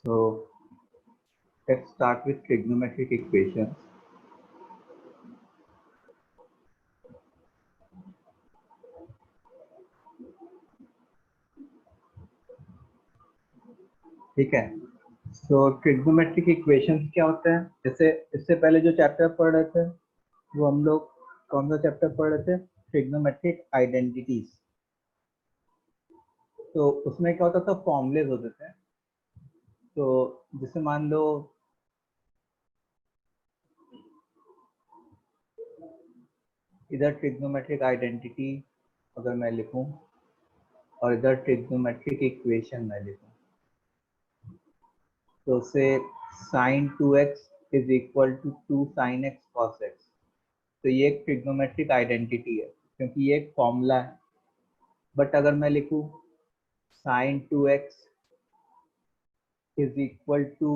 So let's start with trigonometric equations. ठीक है, so trigonometric equations क्या होते हैं? जैसे इससे पहले जो चैप्टर पढ़ रहे थे वो हम लोग कौन सा चैप्टर पढ़ रहे थे? Trigonometric identities. तो उसमें क्या होता था? फॉर्मूलेज होते थे। तो जैसे मान लो इधर ट्रिग्नोमेट्रिक आइडेंटिटी अगर मैं लिखूं और इधर ट्रिग्नोमेट्रिक इक्वेशन मैं लिखूं, तो से sin 2x is equal to 2 sin x cos x, तो ये एक ट्रिग्नोमेट्रिक आइडेंटिटी है क्योंकि ये एक फॉर्मूला है। बट अगर मैं लिखूं sin 2x is equal to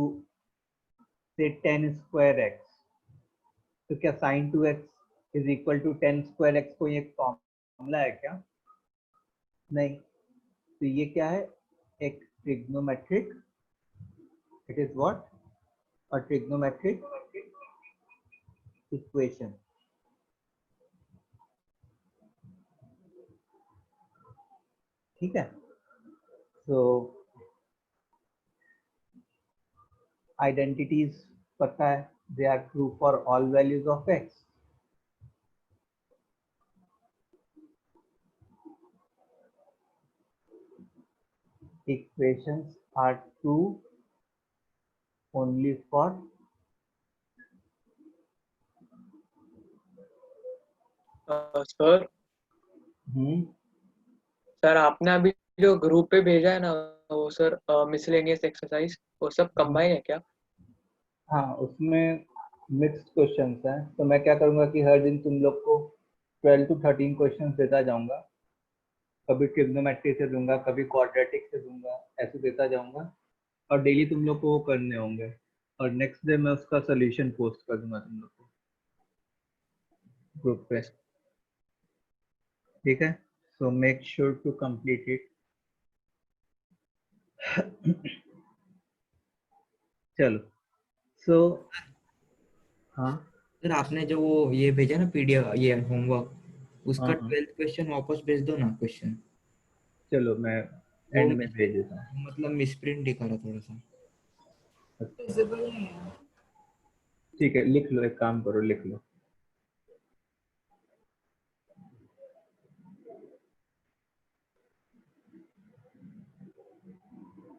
से 10 स्क्वायर x, तो क्या sin 2x is equal to 10 square x कोई एक फॉर्मूला है क्या? नहीं। तो ये क्या है? एक trigonometric, it is what? A trigonometric equation. ठीक है, तो आइडेंटिटीज पता है, they are true for all values of x। Equations are true only for sir sir आपने अभी जो ग्रुप पे भेजा है ना वो सर मिसलेनियस एक्सरसाइज वो सब कंबाइन है क्या? हाँ, उसमें मिक्स्ड क्वेश्चंस हैं। तो मैं क्या करूँगा कि हर दिन तुम लोग को 12 to 13 क्वेश्चंस देता जाऊँगा। कभी ट्रिग्नोमेट्री से दूंगा, कभी क्वाड्रेटिक से दूंगा, ऐसे देता जाऊँगा और डेली तुम लोग को वो करने होंगे और नेक्स्ट डे मैं उसका सोल्यूशन पोस्ट कर दूंगा तुम लोग को ग्रुप पे। ठीक है, so make sure to complete it. चलो, सो हाँ सर आपने जो वो ये भेजा ना पीडीएफ, ये होमवर्क, उसका हाँ 12th क्वेश्चन वापस भेज दो ना क्वेश्चन। चलो मैं वो एंड में भेज देता हूँ। मतलब मिसप्रिंट दिखा रहा थोड़ा सा। ठीक है, लिख लो, एक काम करो, लिख लो।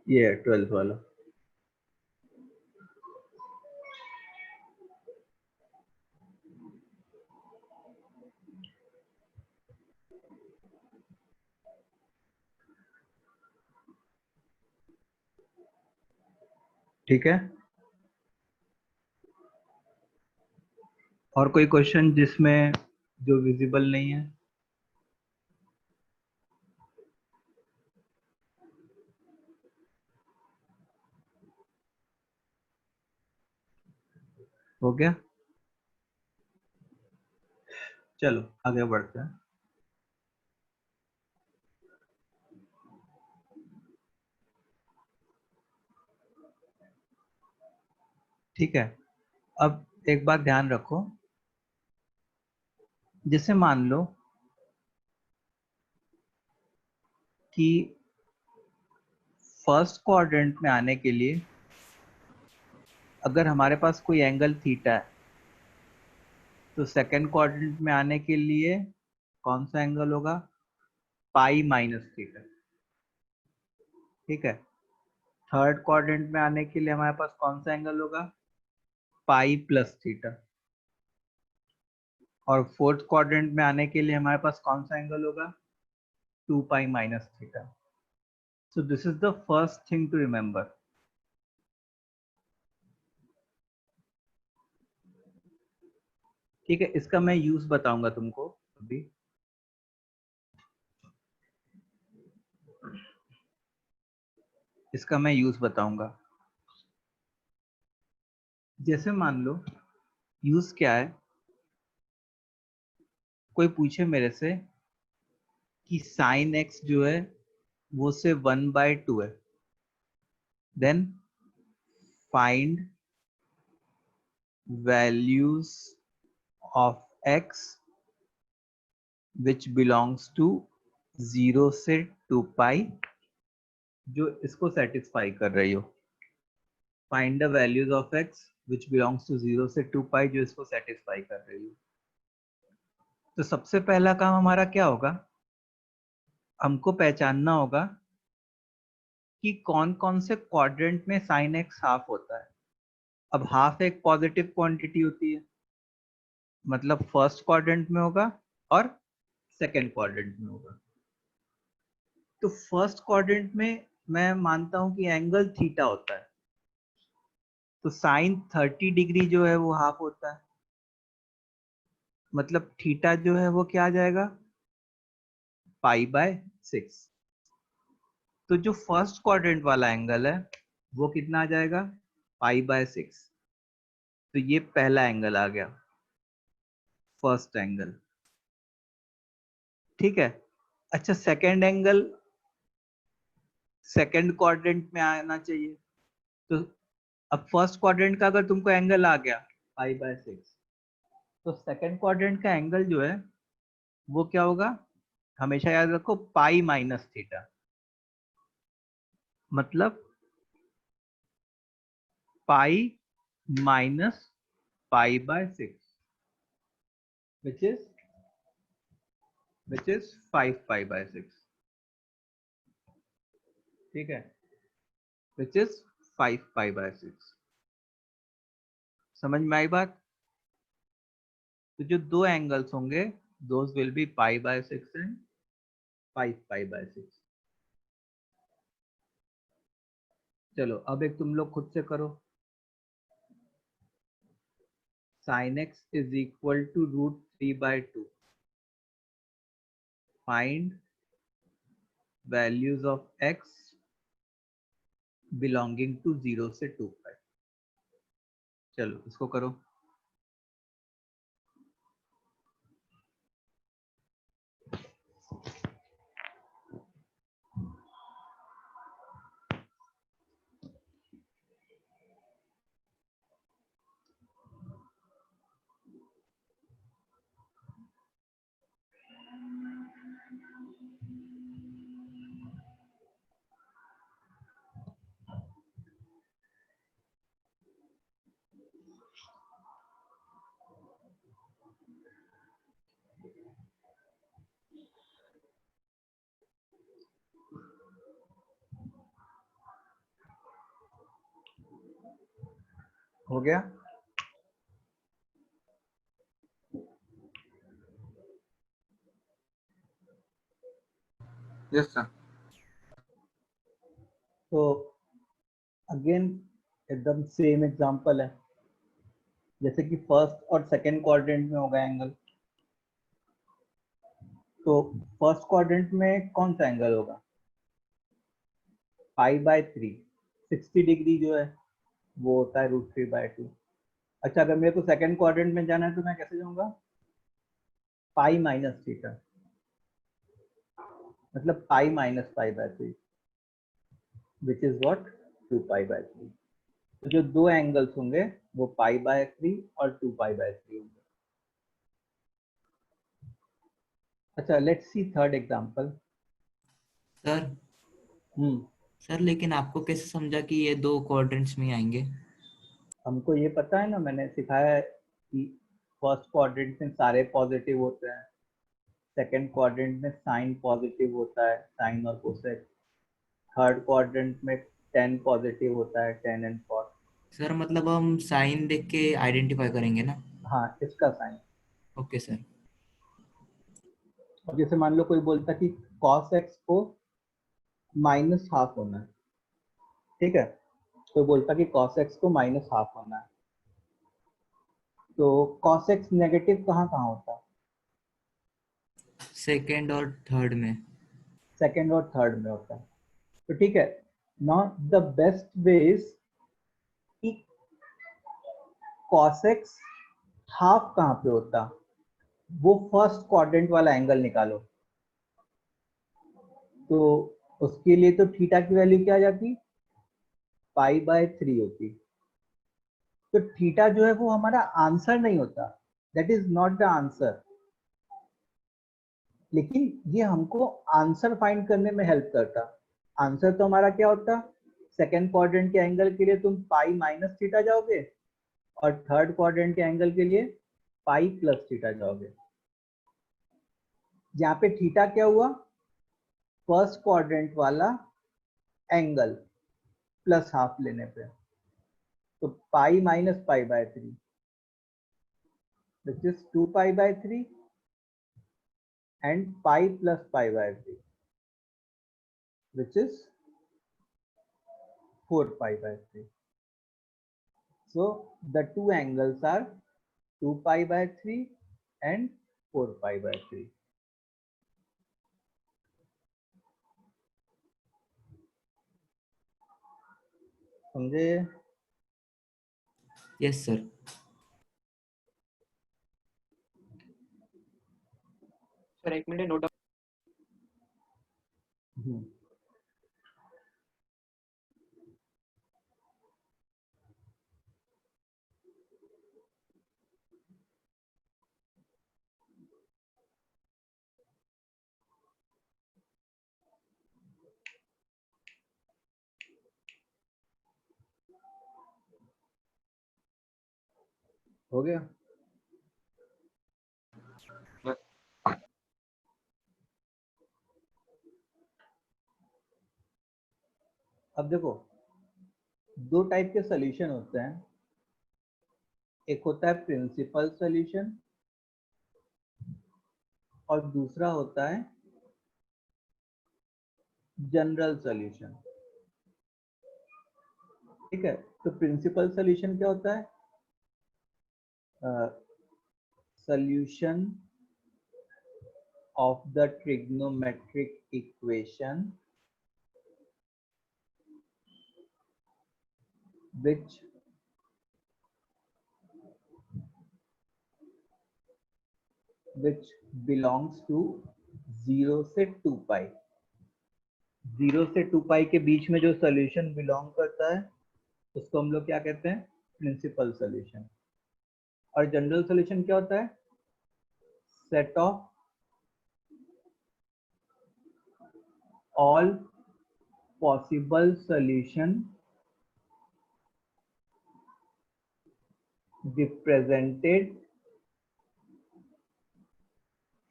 ये है 12th वाला। ठीक है, और कोई क्वेश्चन जिसमें जो विजिबल नहीं है? हो गया, चलो आगे बढ़ते हैं। ठीक है, अब एक बात ध्यान रखो, जैसे मान लो कि फर्स्ट क्वाड्रेंट में आने के लिए अगर हमारे पास कोई एंगल थीटा है, तो सेकंड क्वाड्रेंट में आने के लिए कौन सा एंगल होगा? पाई माइनस थीटा। ठीक है, थर्ड क्वाड्रेंट में आने के लिए हमारे पास कौन सा एंगल होगा? पाई प्लस थीटा। और फोर्थ क्वाड्रेंट में आने के लिए हमारे पास कौन सा एंगल होगा? 2 pi minus theta. So this is the first thing to remember. ठीक है, इसका मैं यूज बताऊंगा तुमको अभी। इसका मैं यूज बताऊंगा। जैसे मान लो यूज क्या है, कोई पूछे मेरे से कि sin x जो है वो से 1/2 है, then find values of x which belongs to 0 से 2 पाई, जो इसको सेटिस्फाई कर रही हो। Find the values of x which belongs to 0 से 2 पाई, जो इसको सेटिस्फाई कर रही हो। तो सबसे पहला काम हमारा क्या होगा, हमको पहचानना होगा कि कौन कौन से क्वाड्रेंट में साइन एक्स हाफ होता है। अब हाफ एक पॉजिटिव क्वांटिटी होती है, मतलब फर्स्ट क्वाड्रेंट में होगा और सेकंड क्वाड्रेंट में होगा। तो फर्स्ट क्वाड्रेंट में मैं मानता हूं कि एंगल थीटा होता है, तो साइन 30 डिग्री जो है वो हाफ होता है, मतलब थीटा जो है वो क्या आ जाएगा, π/6। तो जो फर्स्ट क्वाड्रेंट वाला एंगल है वो कितना आ जाएगा, π/6। तो ये पहला एंगल आ गया, फर्स्ट एंगल। ठीक है। अच्छा, सेकंड एंगल सेकंड क्वाड्रेंट में आना चाहिए। तो अब फर्स्ट क्वाड्रेंट का अगर तुमको एंगल आ गया π/6, तो सेकंड क्वाड्रेंट का एंगल जो है वो क्या होगा, हमेशा याद रखो π-θ, मतलब π-π/6, which is 5π/6। ठीक है, which is 5π/6। समझ में आई बात? तो जो दो एंगल्स होंगे those will be π/6 and 5π/6। चलो अब एक तुम लोग खुद से करो। sin x is equal to √3/2। Find values of x belonging to 0 से 2 पाई। चलो इसको करो। हो गया? Yes sir. तो अगेन एकदम सेम एग्जांपल है, जैसे कि फर्स्ट और सेकंड क्वाड्रेंट में होगा एंगल। तो फर्स्ट क्वाड्रेंट में कौन सा एंगल होगा, π/3। 60 डिग्री जो है वो होता है √3/2। अच्छा, अगर मेरे को सेकंड क्वाड्रेंट में जाना है तो मैं कैसे जाऊंगा, π-θ, मतलब π-π/3, विच इज व्हाट, 2π/3। तो जो दो एंगल्स होंगे वो π/3 और 2π/3 होंगे। अच्छा, let's see third example. Sir sir लेकिन आपको कैसे समझा कि ये दो क्वाड्रेंट्स में आएंगे? हमको ये पता है ना, मैंने सिखाया है कि फर्स्ट क्वाड्रेंट में सारे पॉजिटिव होते हैं, सेकंड क्वाड्रेंट में साइन पॉजिटिव होता है, साइन और कोसेक, थर्ड क्वाड्रेंट में 10 पॉजिटिव होता है, 10 एंड cos। सर मतलब हम साइन देख के आइडेंटिफाई करेंगे ना? हाँ, इसका साइन। Okay sir. अब जैसे मान लो कोई बोलता कि cos x को -½ होना है, ठीक है, कोई बोलता कि cos x को -½ होना है, तो cos x नेगेटिव कहाँ कहाँ होता है, सेकेंड और थर्ड में। सेकंड और थर्ड में होता है। तो ठीक है, now the best way is कि cos x हाफ कहाँ पे होता, वो फर्स्ट क्वाड्रेंट वाला एंगल निकालो। तो उसके लिए तो थीटा की वैल्यू क्या आ जाती, π/3 होती। तो थीटा जो है वो हमारा आंसर नहीं होता, that is not the answer, लेकिन ये हमको आंसर फाइंड करने में हेल्प करता। आंसर तो हमारा क्या होता, सेकेंड क्वाड्रेंट के एंगल के लिए तुम पाई माइनस थीटा जाओगे और थर्ड क्वाड्रेंट के एंगल के लिए पाई प्लस थीटा जाओगे। यहाँ पे थीटा क्या हुआ, फर्स्ट क्वाड्रेंट वाला एंगल प्लस हाफ लेने पे, तो पाई minus pi by 3 which is 2 pi by 3 and pi plus pi by 3 which is 4 pi by 3. So the two angles are 2 pi by 3 and 4 pi by 3. समझे? Yes sir. Sir एक minute note हो गया? अब देखो, दो type के solution होते हैं, एक होता है प्रिंसिपल सॉल्यूशन और दूसरा होता है जनरल सॉल्यूशन। ठीक है, तो प्रिंसिपल सॉल्यूशन क्या होता है, solution of the trigonometric equation which belongs to 0 से 2 पाई। 0 से 2 पाई के बीच में जो सॉल्यूशन बिलोंग करता है उसको हम लोग क्या कहते हैं, प्रिंसिपल सॉल्यूशन। और जनरल सॉल्यूशन क्या होता है, set of all possible solution represented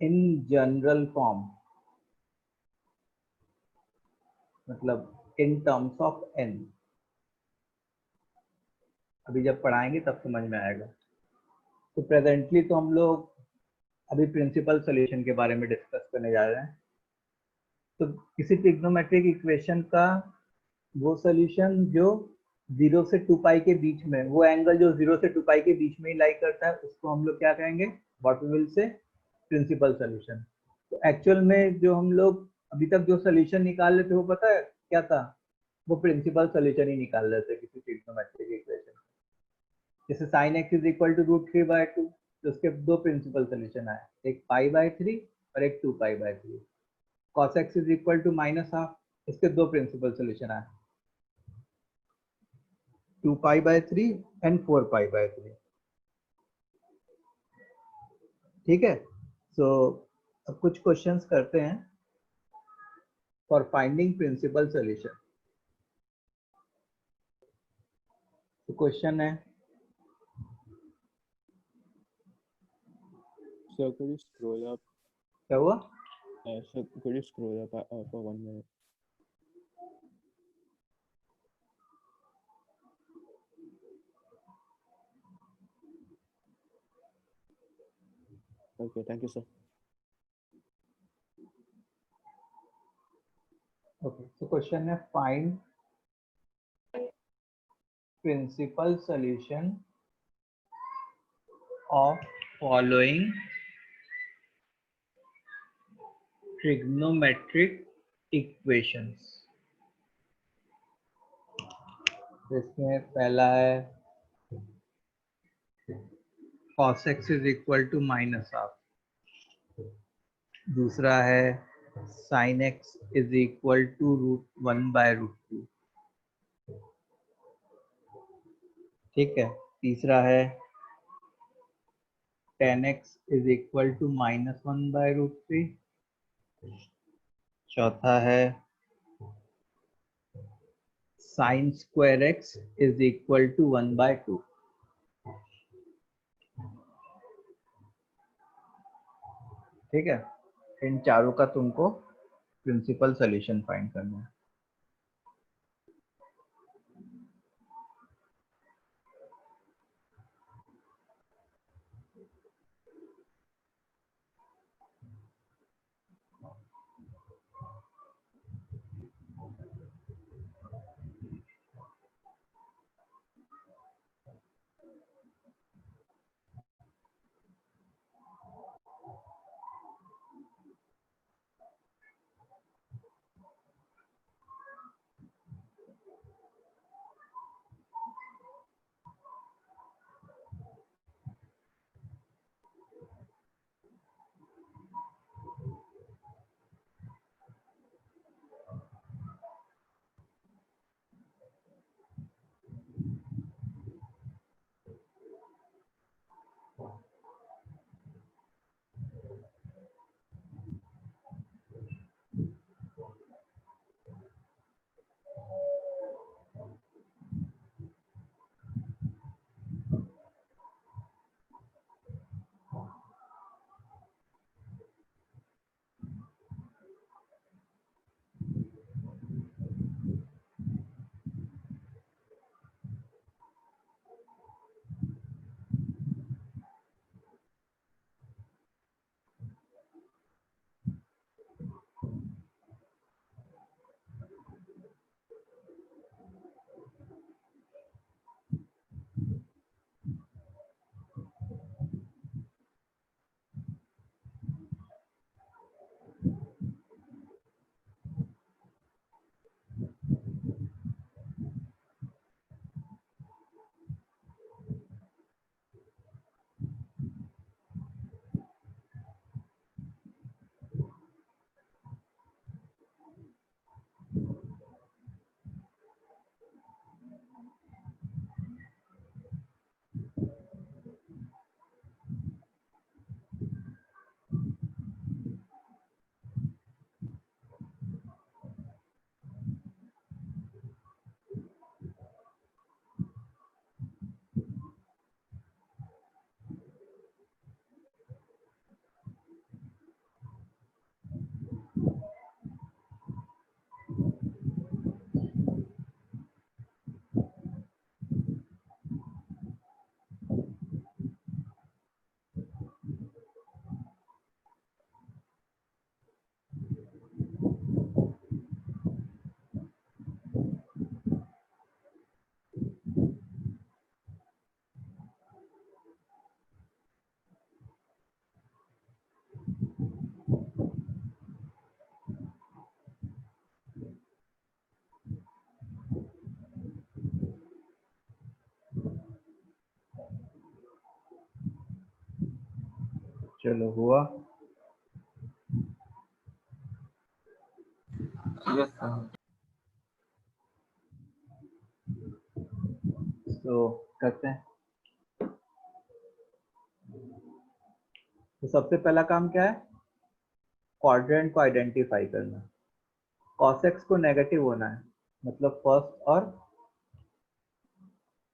in general form, मतलब इन टर्म्स ऑफ n। अभी जब पढ़ाएंगे तब समझ में आएगा। तो प्रेजेंटली तो हम लोग अभी प्रिंसिपल सॉल्यूशन के बारे में डिस्कस करने जा रहे हैं। तो किसी ट्रिग्नोमेट्रिक इक्वेशन का वो सॉल्यूशन जो 0 से 2 पाई के बीच में, वो एंगल जो 0 से 2 पाई के बीच में ही लाई करता है, उसको हम लोग क्या कहेंगे, what we will say principal solution. तो एक्चुअल में जो हम लोग अभी तक जो सॉल्यूशन निकाल लेते वो पता है क्या था, वो प्रिंसिपल सॉल्यूशन ही निकाल लेते किसी ट्रिग्नोमेट्रिक इक्वेशन। जैसे sin x is equal to √3/2, तो उसके दो प्रिंसिपल सॉल्यूशन आए, एक π/3 और एक 2π/3। cos x is equal to -12, इसके दो प्रिंसिपल सॉल्यूशन आए, 2π/3 एंड 4π/3। ठीक है, सो अब कुछ क्वेश्चंस करते हैं फॉर फाइंडिंग प्रिंसिपल सॉल्यूशन। तो क्वेश्चन है, Sir, could you scroll up? क्या हुआ? Sir, could you scroll up for 1 minute? Okay, thank you, sir. Okay, तो क्वेश्चन है find principal solution of following trigonometric equations. इसमें पहला है cos x is equal to -12, दूसरा है sin x is equal to √1/√2। ठीक है, तीसरा है tan x is equal to -1/√3। चौथा है sin square x is equal to 1/2। ठीक है, इन चारों का तुमको प्रिंसिपल सॉल्यूशन फाइंड करना है। चलो हुआ। Yes sir. तो करते हैं। तो सबसे पहला काम क्या है, क्वाड्रेंट को आइडेंटिफाई करना। cos x को नेगेटिव होना है, मतलब फर्स्ट और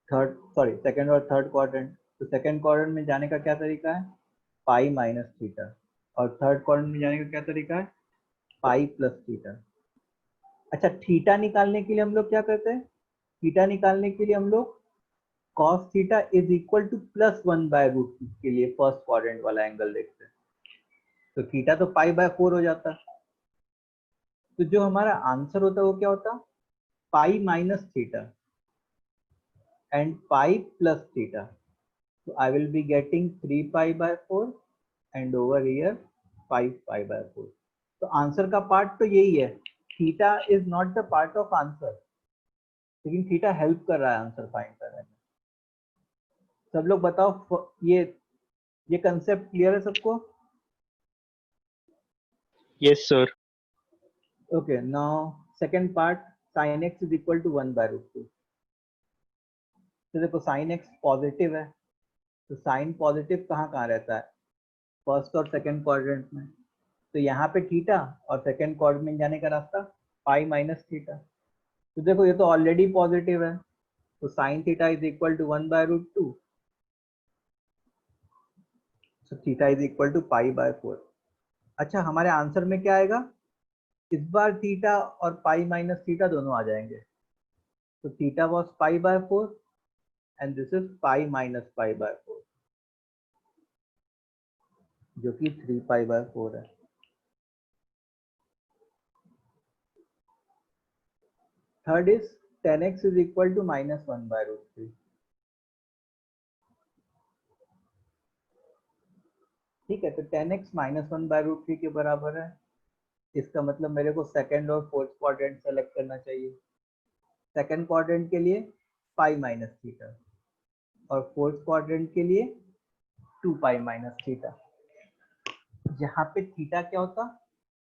थर्ड, सॉरी सेकंड और थर्ड क्वाड्रेंट। तो सेकंड क्वाड्रेंट में जाने का क्या तरीका है, पाई माइनस थीटा, और थर्ड क्वाड्रेंट में जाने का क्या तरीका है, पाई प्लस थीटा। अच्छा, थीटा निकालने के लिए हम लोग क्या करते हैं, थीटा निकालने के लिए हम लोग cos theta is equal to +1/√2 के लिए फर्स्ट क्वाड्रेंट वाला एंगल देखते हैं। तो थीटा तो π/4 हो जाता है। तो जो हमारा आंसर होता है वो क्या होता, pi minus theta and pi plus theta. तो I will be getting 3π/4 and over here 5π/4। तो आंसर का पार्ट तो यही है, theta is not the part of answer, लेकिन थीटा हेल्प कर रहा है आंसर फाइंड करने में। सब लोग बताओ, ये कंसेप्ट क्लियर है सबको? Yes, sir. Okay, now second part, sin x is equal to 1/√2. तो देखो साइन एक्स पॉजिटिव है, तो साइन पॉजिटिव कहाँ कहाँ रहता है, फर्स्ट और सेकंड क्वाड्रेंट में। तो यहाँ पे थीटा और सेकंड क्वाड्रेंट में जाने का रास्ता पाई माइनस थीटा। तो देखो ये तो ऑलरेडी पॉजिटिव है, तो sine theta is equal to 1/√2, so theta is equal to pi. अच्छा हमारे आंसर में क्या आएगा, इस बार थीटा और पाई माइनस थीटा दोनों आ जाएंगे। तो theta was pi and this is pi minus pi, जो कि 3 पाई/4 है। Third is tan x is equal to -1/√3। ठीक है, तो tan x -1/√3 के बराबर है। इसका मतलब मेरे को सेकंड और फोर्थ क्वाड्रेंट सेलेक्ट करना चाहिए। सेकंड क्वाड्रेंट के लिए पाई माइनस थीटा और फोर्थ क्वाड्रेंट के लिए 2 पाई माइनस थीटा। यहाँ पे थीटा क्या होता,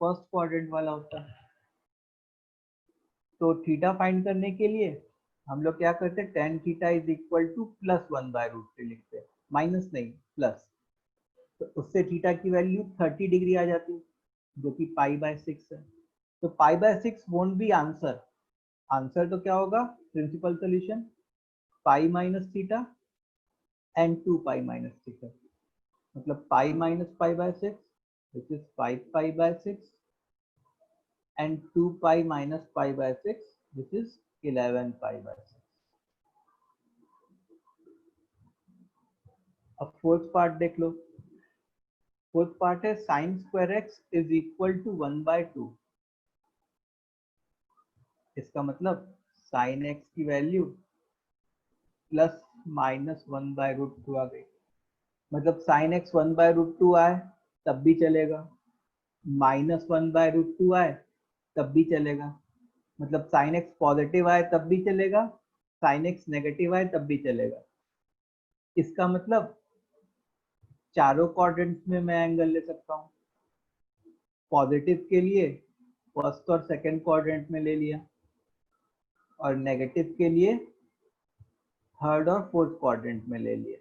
फर्स्ट क्वाड्रेंट वाला होता। तो थीटा फाइंड करने के लिए हम लोग क्या करते हैं, tan theta is equal to +1/√3 लिखते हैं, माइनस नहीं प्लस। तो उससे थीटा की वैल्यू 30 डिग्री आ जाती है, जो कि पाई/6 है। तो pi won't be answer. Answer तो क्या होगा, principal solution pi minus theta and 2 pi minus theta, मतलब pi minus pi which is 5 pi and 2 pi minus pi/6 which is 11 pi/6। अब फोर्थ पार्ट देख लो। फोर्थ पार्ट है sine square x is equal to 1/2। इसका मतलब sine x की value plus minus 1/√2 आ गई। मतलब साइन एक्स 1/√2 आए तब भी चलेगा, माइनस 1/√2 आए तब भी चलेगा। मतलब साइन एक्स पॉजिटिव आए तब भी चलेगा, साइन एक्स नेगेटिव आए तब भी चलेगा। इसका मतलब चारों क्वाड्रेंट्स में मैं एंगल ले सकता हूँ। पॉजिटिव के लिए फर्स्ट और सेकंड क्वाड्रेंट में ले लिया, और नेगेटिव के लिए थर्ड और फोर्थ क्वाड्रेंट में ले लिया।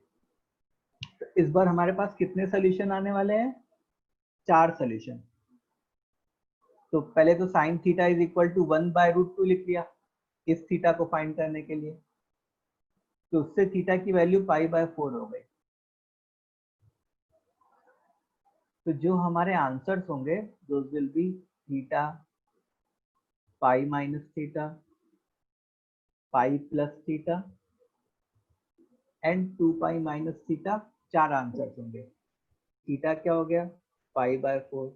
तो इस बार हमारे पास कितने सोल्यूशन आने वाले हैं, 4 सोल्यूशन। तो पहले तो sine theta is equal to 1/√2 लिख लिया इस थीटा को फाइंड करने के लिए, तो उससे थीटा की वैल्यू पाई/4 हो गई। तो जो हमारे आंसर्स होंगे those will be theta, pi minus theta, pi plus theta and 2 pi minus theta. 4 answers होंगे। थीटा क्या हो गया, पाई/4,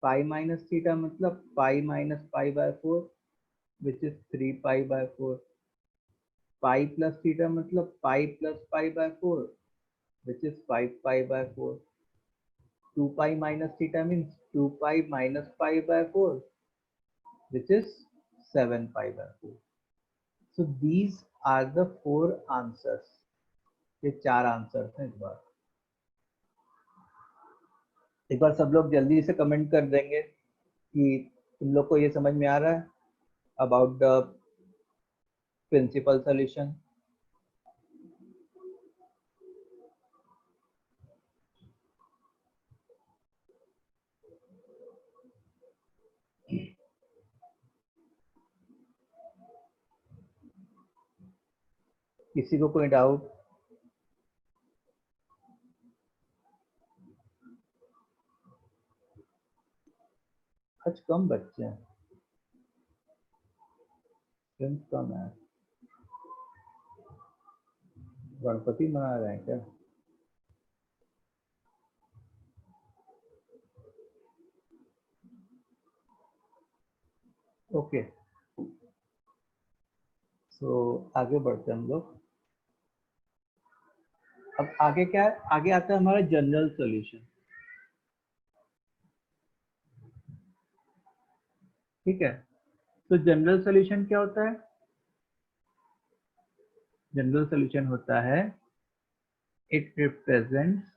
पाई माइनस थीटा मतलब pi minus pi which is 3 pi, pi plus theta मतलब pi plus pi which is 5 pi, 2 pi minus theta means 2 pi minus pi which is 7 pi/4। So these are the 4 answers। ये 4 answers हैं इस बार। एक बार सब लोग जल्दी से कमेंट कर देंगे कि तुम लोग को ये समझ में आ रहा है अबाउट द प्रिंसिपल सॉल्यूशन। किसी को कोई डाउट? आज कम बच्चे हैं, स्ट्रेंथ कम है। गणपति मना रहे हैं क्या? ओके, सो आगे बढ़ते हैं हम लोग। अब आगे क्या है, आगे आता है हमारा जनरल सॉल्यूशन। ठीक है, तो जनरल सॉल्यूशन क्या होता है? जनरल सॉल्यूशन होता है it represents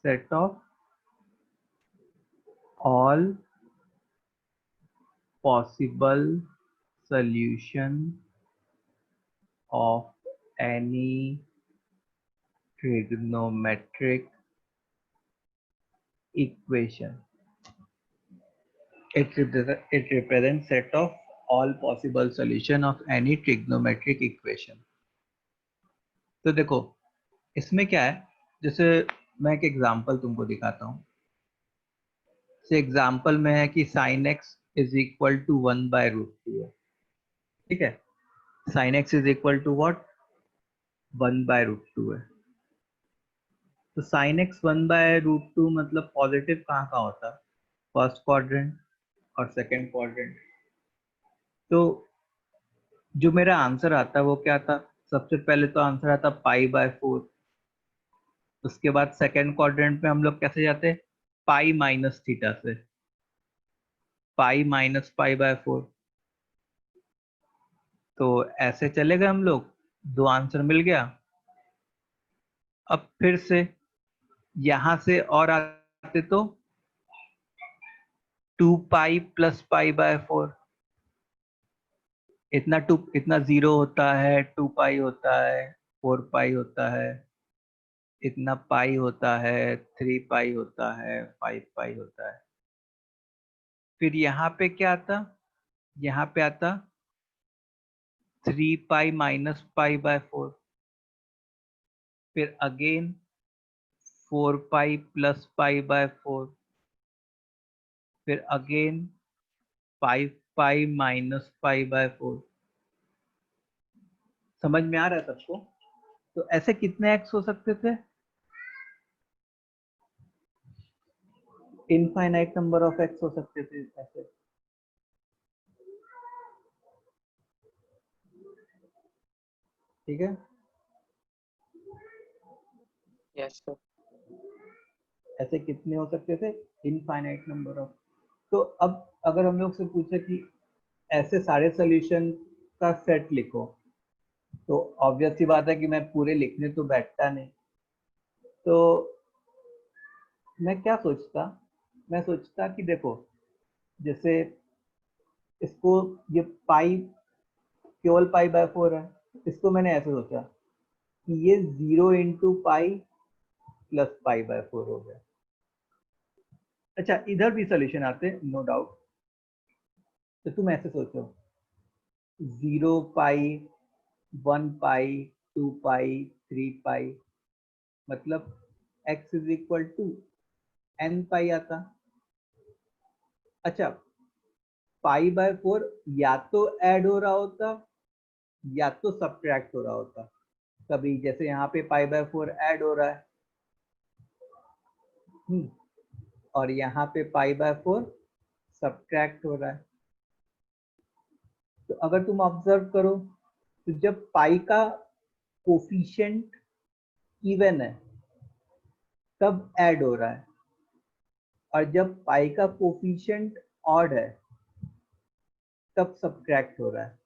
set of all possible solution of any trigonometric equation. It represents set of all possible solution of any trigonometric equation. तो देखो इसमें क्या है, जैसे मैं एक एग्जांपल तुमको दिखाता हूँ. से एग्जांपल में है कि sin x is equal to 1/√2 है. ठीक है, sin x is equal to what, 1/√2 है. तो sin x 1/√2 मतलब पॉजिटिव कहाँ का होता है, फर्स्ट क्वाड्रेंट और सेकंड क्वाड्रेंट. तो जो मेरा आंसर आता है वो क्या था, सबसे पहले तो आंसर आता π/4. उसके बाद सेकंड क्वाड्रेंट में हम लोग कैसे जाते हैं, पाई माइनस थीटा से, पाई माइनस π/4. तो ऐसे चलेगा हम लोग, दो आंसर मिल गया. अब फिर से यहां से और आते तो 2π + π/4. इतना 0 होता है, 2π होता है, 4π होता है, इतना पाई होता है, 3π होता है, 5π होता है. फिर यहाँ पे क्या आता, यहाँ पे आता 3π - π/4. फिर अगेन 4π + π/4. फिर अगेन 5π - π/4. समझ में आ रहा है सबको? तो ऐसे कितने एक्स हो सकते थे, इनफाइनाइट नंबर ऑफ एक्स हो सकते थे ऐसे. ठीक है, यस सर. ऐसे कितने हो सकते थे, इनफाइनाइट नंबर ऑफ. तो अब अगर हम लोग से पूछे कि ऐसे सारे सॉल्यूशन का सेट लिखो, तो ऑब्वियस सी बात है कि मैं पूरे लिखने तो बैठता नहीं. तो मैं क्या सोचता, मैं सोचता कि देखो जैसे इसको, ये पाई केवल π/4 है, इसको मैंने ऐसे सोचा कि ये 0 × पाई + π/4 हो गया. अच्छा, इधर भी सॉल्यूशन आते हैं नो डाउट. तो तुम ऐसे सोचो 0π, 1π, 2π, 3π, मतलब x = nπ आता. अच्छा, π/4 या तो ऐड हो रहा होता या तो सब्ट्रैक्ट हो रहा होता. कभी जैसे यहाँ पे π/4 ऐड हो रहा है, और यहाँ पे π/4 सब्ट्रैक्ट हो रहा है. तो अगर तुम ऑब्जर्व करो तो जब पाई का कोफिशिएंट इवन है तब ऐड हो रहा है, और जब पाई का कोफिशिएंट ऑड है तब सब्ट्रैक्ट हो रहा है.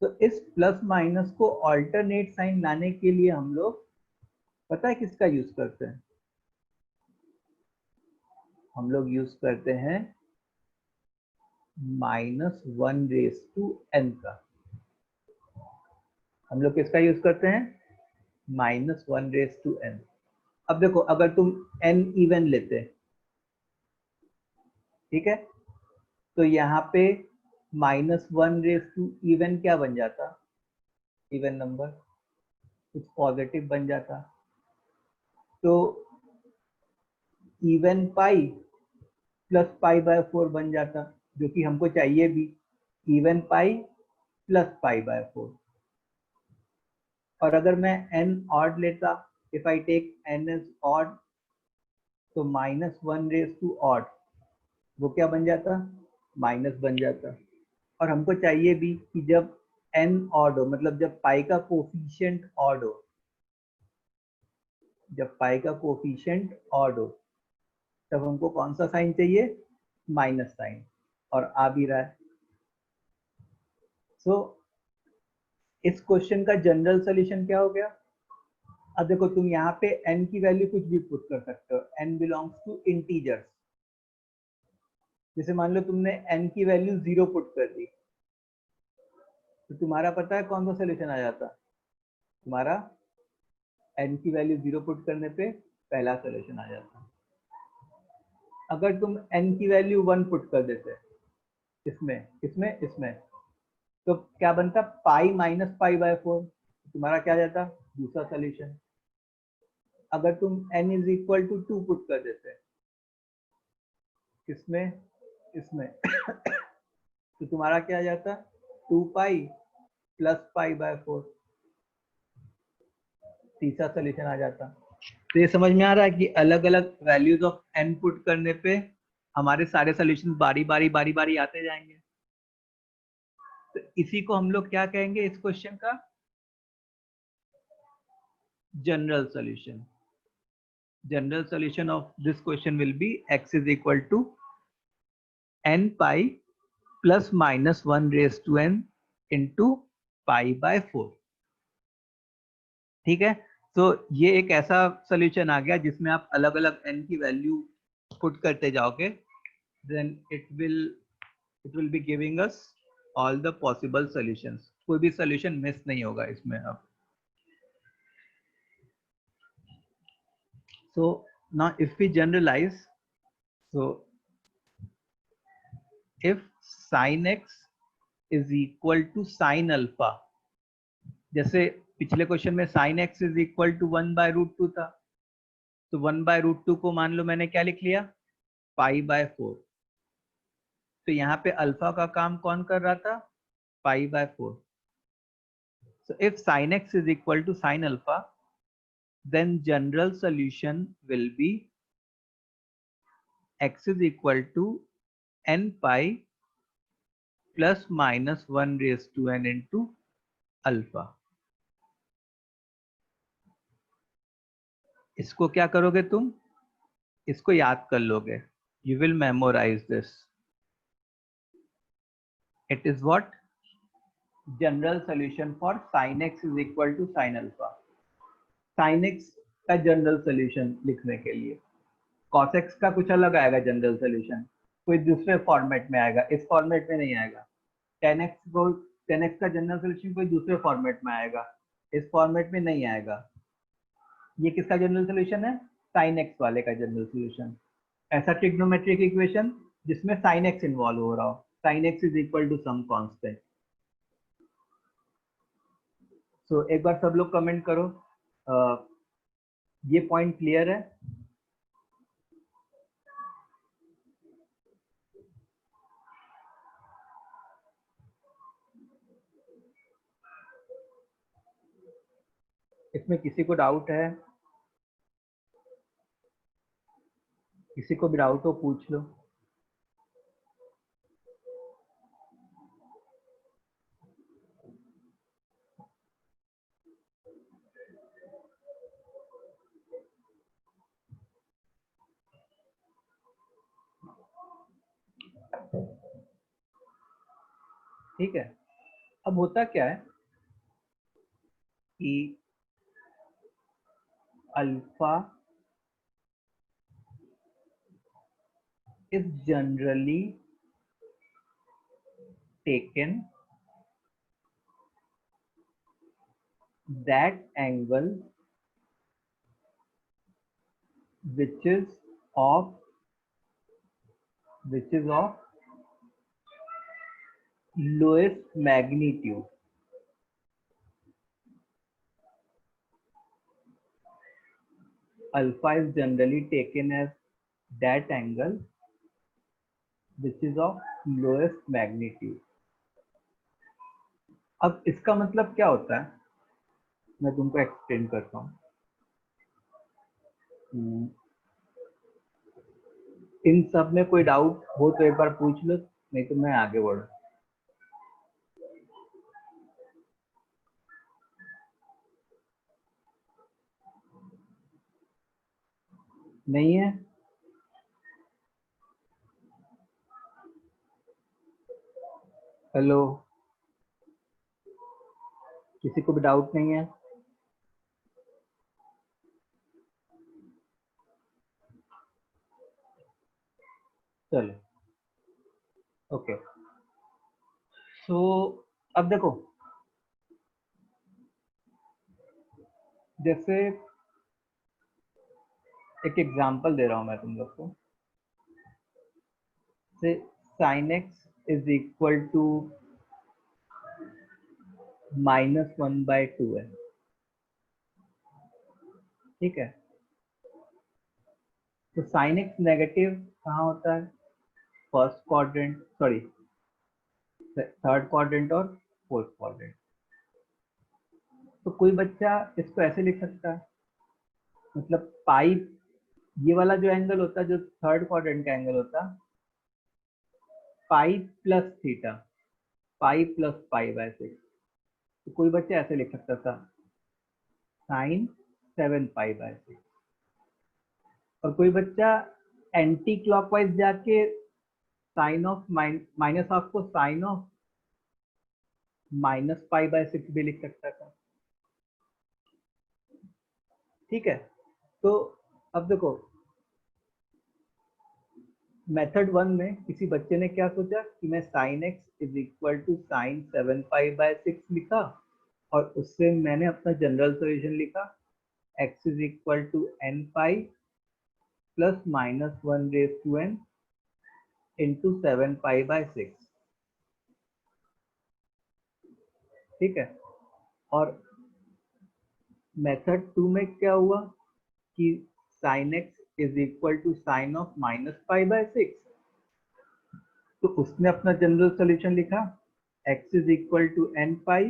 तो इस प्लस माइनस को ऑल्टरनेट साइन लाने के लिए हम लोग पता है किसका यूज करते हैं, हम लोग यूज करते हैं -1/n का. हम लोग किसका यूज करते हैं, -1/n. अब देखो अगर तुम n इवन लेते, ठीक है, तो यहाँ पे -1 इवन क्या बन जाता, इवन नंबर कुछ पॉजिटिव बन जाता. तो इवन पाई + π/4 बन जाता, जो कि हमको चाहिए भी, इवन पाई + π/4. और अगर मैं n ऑड लेता, if I take n as odd, तो -1 ऑड वो क्या बन जाता, माइनस बन जाता. और हमको चाहिए भी कि जब n ऑड हो, मतलब जब पाई का कोफिशिएंट ऑड हो, जब पाई का कोफिशिएंट ऑड हो तब हमको कौन सा साइन चाहिए, माइनस साइन, और आ भी रहा है. सो इस क्वेश्चन का जनरल सॉल्यूशन क्या हो गया. अब देखो तुम यहाँ पे n की वैल्यू कुछ भी पुट कर सकते हो, n बिलोंग्स टू इंटीजर्स. जैसे मान लो तुमने n की वैल्यू 0 पुट कर दी, तुम्हारा पता है कौन सा सोल्यूशन आ जाता? तुम्हारा n की वैल्यू 0 पुट करने पे पहला सोल्यूशन आ जाता। अगर तुम n की वैल्यू 1 पुट कर देते इसमें तो क्या बनता? पाई माइनस पाई बाय 4, तुम्हारा क्या जाता? दूसरा सोल्यूशन। अगर तुम n is equal to 2 put कर देते इसमें तो तुम्हारा क्या जाता? 2 पाई प्लस पाई बाय 4, तीसरा सोल्यूशन आ जाता। तो ये समझ में आ रहा है कि अलग अलग वैल्यूज ऑफ n पुट करने पे हमारे सारे सोल्यूशन बारी बारी आते जाएंगे। तो इसी को हम लोग क्या कहेंगे इस क्वेश्चन का? General solution. General solution of this question will be x is equal to n pi plus minus 1 raise to n into pi by 4। ठीक है, तो ये एक ऐसा सॉल्यूशन आ गया जिसमें आप अलग अलग n की वैल्यू पुट करते जाओगे, then it will be giving us all the possible solutions। कोई भी सॉल्यूशन मिस नहीं होगा इसमें अब। So now if we generalize, so if sin x is equal to sin alpha, जैसे पिछले क्वेश्चन में sin x is equal to 1 by root 2 था, तो 1 by root 2 को मान लो मैंने क्या लिख लिया? पाई बाय 4। तो यहाँ पे अल्फा का काम कौन कर रहा था? पाई by 4। So if sin x is equal to sin alpha, then general solution will be x is equal to n pi plus minus 1 raised to n into alpha। इसको क्या करोगे तुम? इसको याद कर लोगे। You will memorize this। It is what? General solution for sin x is equal to sin alpha। sin x का general solution लिखने के लिए cos x का कुछ अलग आएगा जनरल सोल्यूशन, कोई दूसरे फॉर्मेट में आएगा, इस फॉर्मेट में नहीं आएगा। tan x का जनरल सोल्यूशन कोई दूसरे फॉर्मेट में आएगा, इस फॉर्मेट में नहीं आएगा। ये किसका जनरल सोल्यूशन है? sin x वाले का जनरल सोल्यूशन। ऐसा ट्रिग्नोमेट्रिक इक्वेशन जिसमें sin x इन्वॉल्व हो रहा हो, sin x is equal to some constant. So एक बार सब लोग कमेंट करो, ये पॉइंट क्लियर है? इसमें किसी को डाउट है? किसी को भी डाउट हो पूछ लो। ठीक है, अब होता क्या है कि alpha is generally taken that angle which is of lowest magnitude। Alpha is generally taken as that angle which is of lowest magnitude। अब इसका मतलब क्या होता है, मैं तुमको एक्सप्लेन करता हूँ। इन सब में कोई डाउट हो तो एक बार पूछ लो, नहीं तो मैं आगे बढ़ू। नहीं है? हेलो, किसी को भी डाउट नहीं है? चलो ओके। सो अब देखो, जैसे एक एग्जांपल दे रहा हूं मैं तुम लोग को, से sin x is equal to -1/2 है, ठीक है। तो sin x नेगेटिव कहाँ होता है? First quadrant, sorry third quadrant और फोर्थ क्वाड्रेंट। तो कोई बच्चा इसको ऐसे लिख सकता है, मतलब पाई, ये वाला जो एंगल होता है, जो थर्ड क्वाड्रेंट का एंगल होता है, pi plus theta, pi plus pi. तो कोई बच्चा ऐसे लिख सकता था, साइन 7 पाई/6। और कोई बच्चा एंटी क्लॉकवाइज जाके साइन ऑफ माइनस हाफ को साइन ऑफ -पाई/6 भी लिख सकता था, ठीक है। तो अब देखो, मेथड 1 में किसी बच्चे ने क्या सोचा कि मैं sin x is equal to sine 7 पाई/6 लिखा, और उससे मैंने अपना जनरल सॉल्यूशन लिखा, x is equal to n pi plus -1/n into 7 पाई/6, ठीक है। और मेथड 2 में क्या हुआ कि sin x is equal to sine of -pi, तो उसने अपना जनरल सॉल्यूशन लिखा, x is equal to n pi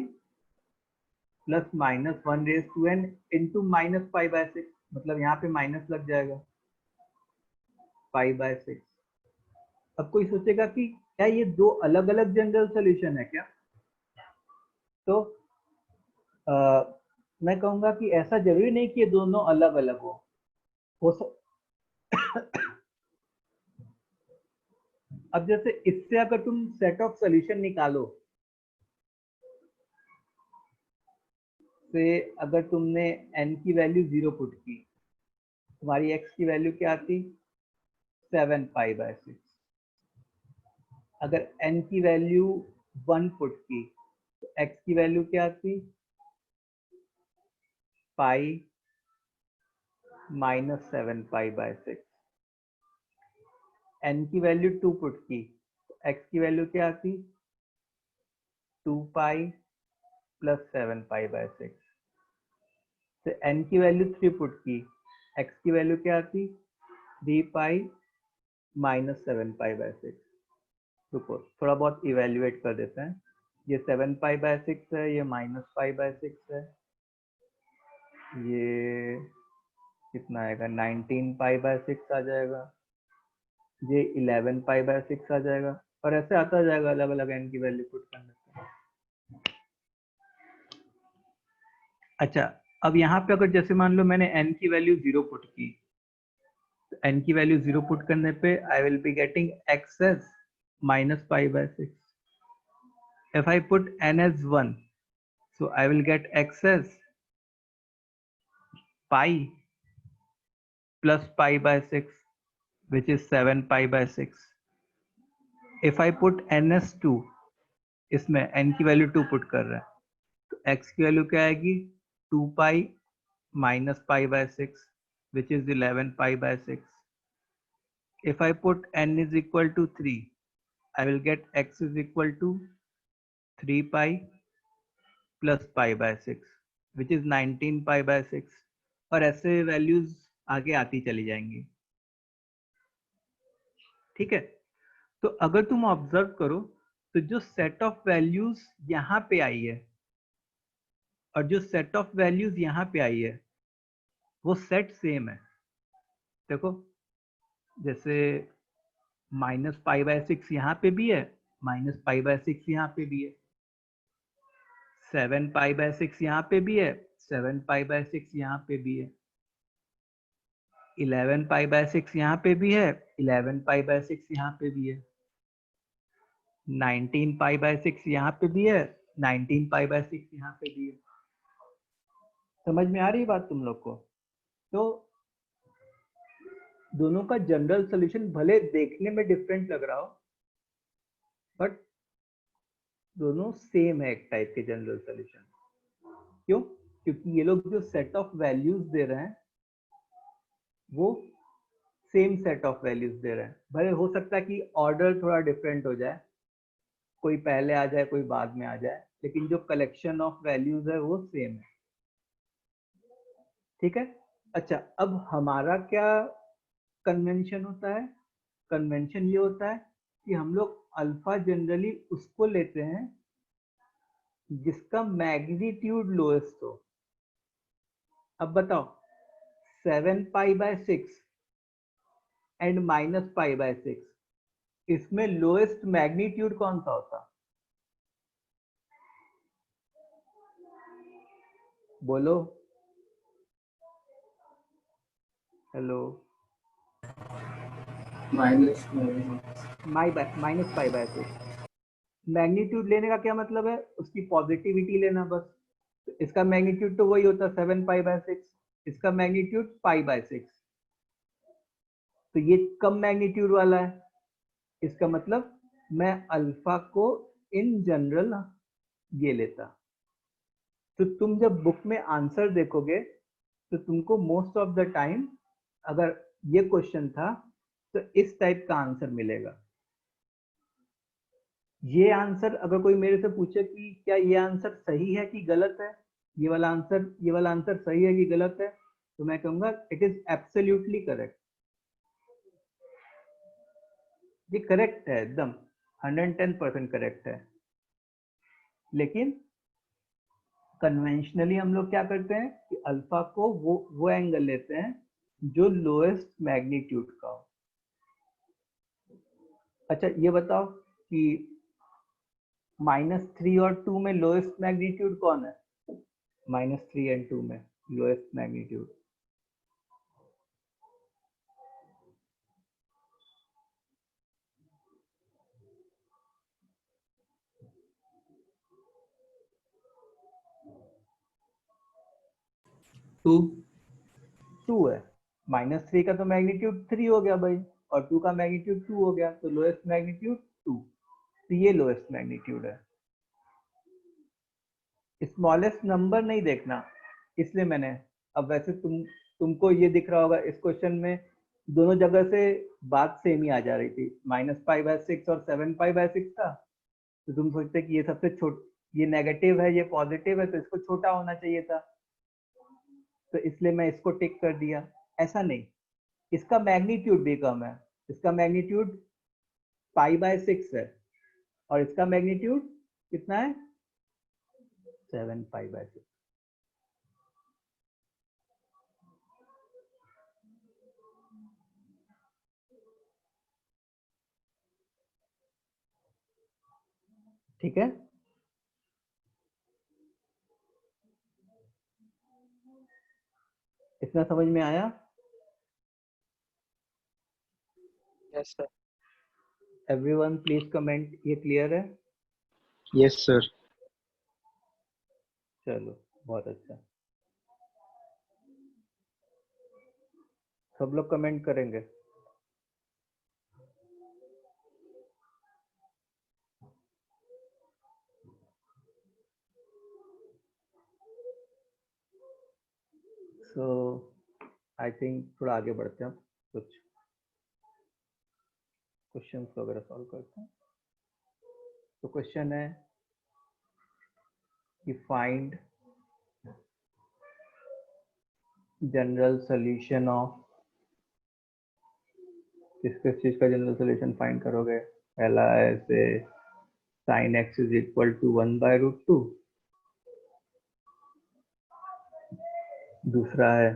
plus -1/n into -pi, मतलब यहाँ पे माइनस लग जाएगा पाई/6। अब कोई सोचेगा कि क्या ये दो अलग अलग जनरल सॉल्यूशन है क्या? तो मैं कहूंगा कि ऐसा जरूरी नहीं कि ये दोनों अलग अलग हो अब जैसे इससे अगर तुम सेट ऑफ सॉल्यूशन निकालो, से अगर तुमने n की वैल्यू 0 पुट की, तुम्हारी x की वैल्यू क्या आती? 7 पाई/6। अगर n की वैल्यू 1 पुट की, तो x की वैल्यू क्या आती? पाई -7 पाई/6। n की वैल्यू 2 पुट की, तो x की वैल्यू क्या आती? 2 पाई प्लस 7 पाई/6। तो n की वैल्यू 3 पुट की, x की वैल्यू क्या आती? 3 पाई -7 पाई/6। रुको थोड़ा बहुत इवेल्युएट कर देते हैं, ये 7 पाई/6 है, ये -पाई/6 है, ये कितना आएगा? 19 पाई/6 आ जाएगा, ये 11 पाई/6 आ जाएगा, और ऐसे आता जाएगा अलग अलग n की वैल्यू पुट करने से। अच्छा, अब यहाँ पे अगर जैसे मान लो मैंने n की वैल्यू 0 पुट की, तो n की वैल्यू 0 पुट करने पे I will be getting x as -pi. if I put n as 1, so I will get x as pi plus pi/6, which is 7 पाई/6। if I put n as 2, इसमें n की value 2 put कर रहा है, तो x की value क्या आएगी? 2 पाई -पाई/6, which is 11 पाई/6। if I put n is equal to 3, I will get x is equal to 3 pi plus pi/6, which is 19 pi/6, और ऐसे वैल्यूज आगे आती चली जाएंगी, ठीक है। तो अगर तुम ऑब्जर्व करो, तो जो सेट ऑफ वैल्यूज यहाँ पे आई है और जो सेट ऑफ वैल्यूज यहाँ पे आई है, वो सेट सेम है। देखो, जैसे -पाई/6 यहाँ पे भी है, -पाई/6 यहाँ पे भी है, 7 पाई/6 यहाँ पे भी है, 7 पाई/6 यहाँ पे भी है, 11 पाई/6 यहाँ पे भी है, 11 पाई/6 यहाँ पे भी है, 19 पाई/6 यहाँ पे भी है, 19 पाई/6 यहाँ पे भी है। समझ में आ रही बात तुम लोग को? तो दोनों का जनरल सॉल्यूशन भले देखने में डिफरेंट लग रहा हो, बट दोनों सेम है एक टाइप के जनरल सॉल्यूशन। क्यों? क्योंकि ये लोग जो सेट ऑफ वैल्यूज दे रहे हैं वो सेम सेट ऑफ वैल्यूज दे रहे हैं। भले हो सकता है कि ऑर्डर थोड़ा डिफरेंट हो जाए, कोई पहले आ जाए कोई बाद में आ जाए, लेकिन जो कलेक्शन ऑफ वैल्यूज है वो सेम है। ठीक है। अच्छा, अब हमारा क्या कन्वेंशन होता है? कन्वेंशन ये होता है कि हम लोग अल्फा जनरली उसको लेते हैं जिसका मैग्नीट्यूड लोएस्ट हो। अब बताओ 7π/6 एंड -π/6 इसमें लोएस्ट मैग्नीट्यूड कौन सा होता? बोलो। हेलो। -π/6 मैग्नीट्यूड लेने का क्या मतलब है? उसकी पॉजिटिविटी लेना बस। तो इसका मैग्नीट्यूड तो वही होता 7π/6, इसका मैग्नीट्यूड π/6। तो ये कम मैग्नीट्यूड वाला है, इसका मतलब मैं अल्फा को इन जनरल ये लेता। तो तुम जब बुक में आंसर देखोगे तो तुमको मोस्ट ऑफ द टाइम अगर ये क्वेश्चन था तो इस टाइप का आंसर मिलेगा। ये आंसर अगर कोई मेरे से पूछे कि क्या ये आंसर सही है कि गलत है, ये वाला आंसर सही है कि गलत है, तो मैं कहूंगा इट इज एब्सोल्युटली करेक्ट। ये करेक्ट है, एकदम 110% करेक्ट है। लेकिन कन्वेंशनली हम लोग क्या करते हैं कि अल्फा को वो एंगल लेते हैं जो लोएस्ट मैग्नीट्यूड का हो। अच्छा ये बताओ कि -3 और 2 में लोएस्ट मैग्नीट्यूड कौन है? -3 एंड 2 में लोएस्ट मैग्नीट्यूड टू है। -3 का तो मैग्नीट्यूड 3 हो गया भाई, और 2 का मैग्नीट्यूड 2 हो गया, तो लोएस्ट मैग्नीट्यूड 2। तो ये लोएस्ट मैग्नीट्यूड है। स्मॉलेस्ट नंबर नहीं देखना, इसलिए मैंने, अब वैसे तुमको ये दिख रहा होगा इस क्वेश्चन में दोनों जगह से बात सेम ही आ जा रही थी, -π/6 और 7π/6 था। तो तुम सोचते कि ये सबसे ये नेगेटिव है ये पॉजिटिव है तो इसको छोटा होना चाहिए था, तो इसलिए मैं इसको टिक कर दिया। ऐसा नहीं, इसका मैग्नीट्यूड भी कम है, इसका मैग्नीट्यूड π/6 है और इसका मैग्नीट्यूड कितना है? 7π/6। ठीक है। इतना समझ में आया? Yes sir. Everyone please comment, ये क्लियर है? Yes sir. चलो बहुत अच्छा, सब लोग कमेंट करेंगे। सो आई थिंक थोड़ा आगे बढ़ते हैं, कुछ क्वेश्चंस वगैरह सॉल्व करते हैं। तो क्वेश्चन है कि फाइंड जनरल सॉल्यूशन ऑफ, किस चीज का जनरल सॉल्यूशन फाइंड करोगे? पहला है से sin x is equal to 1/√2, दूसरा है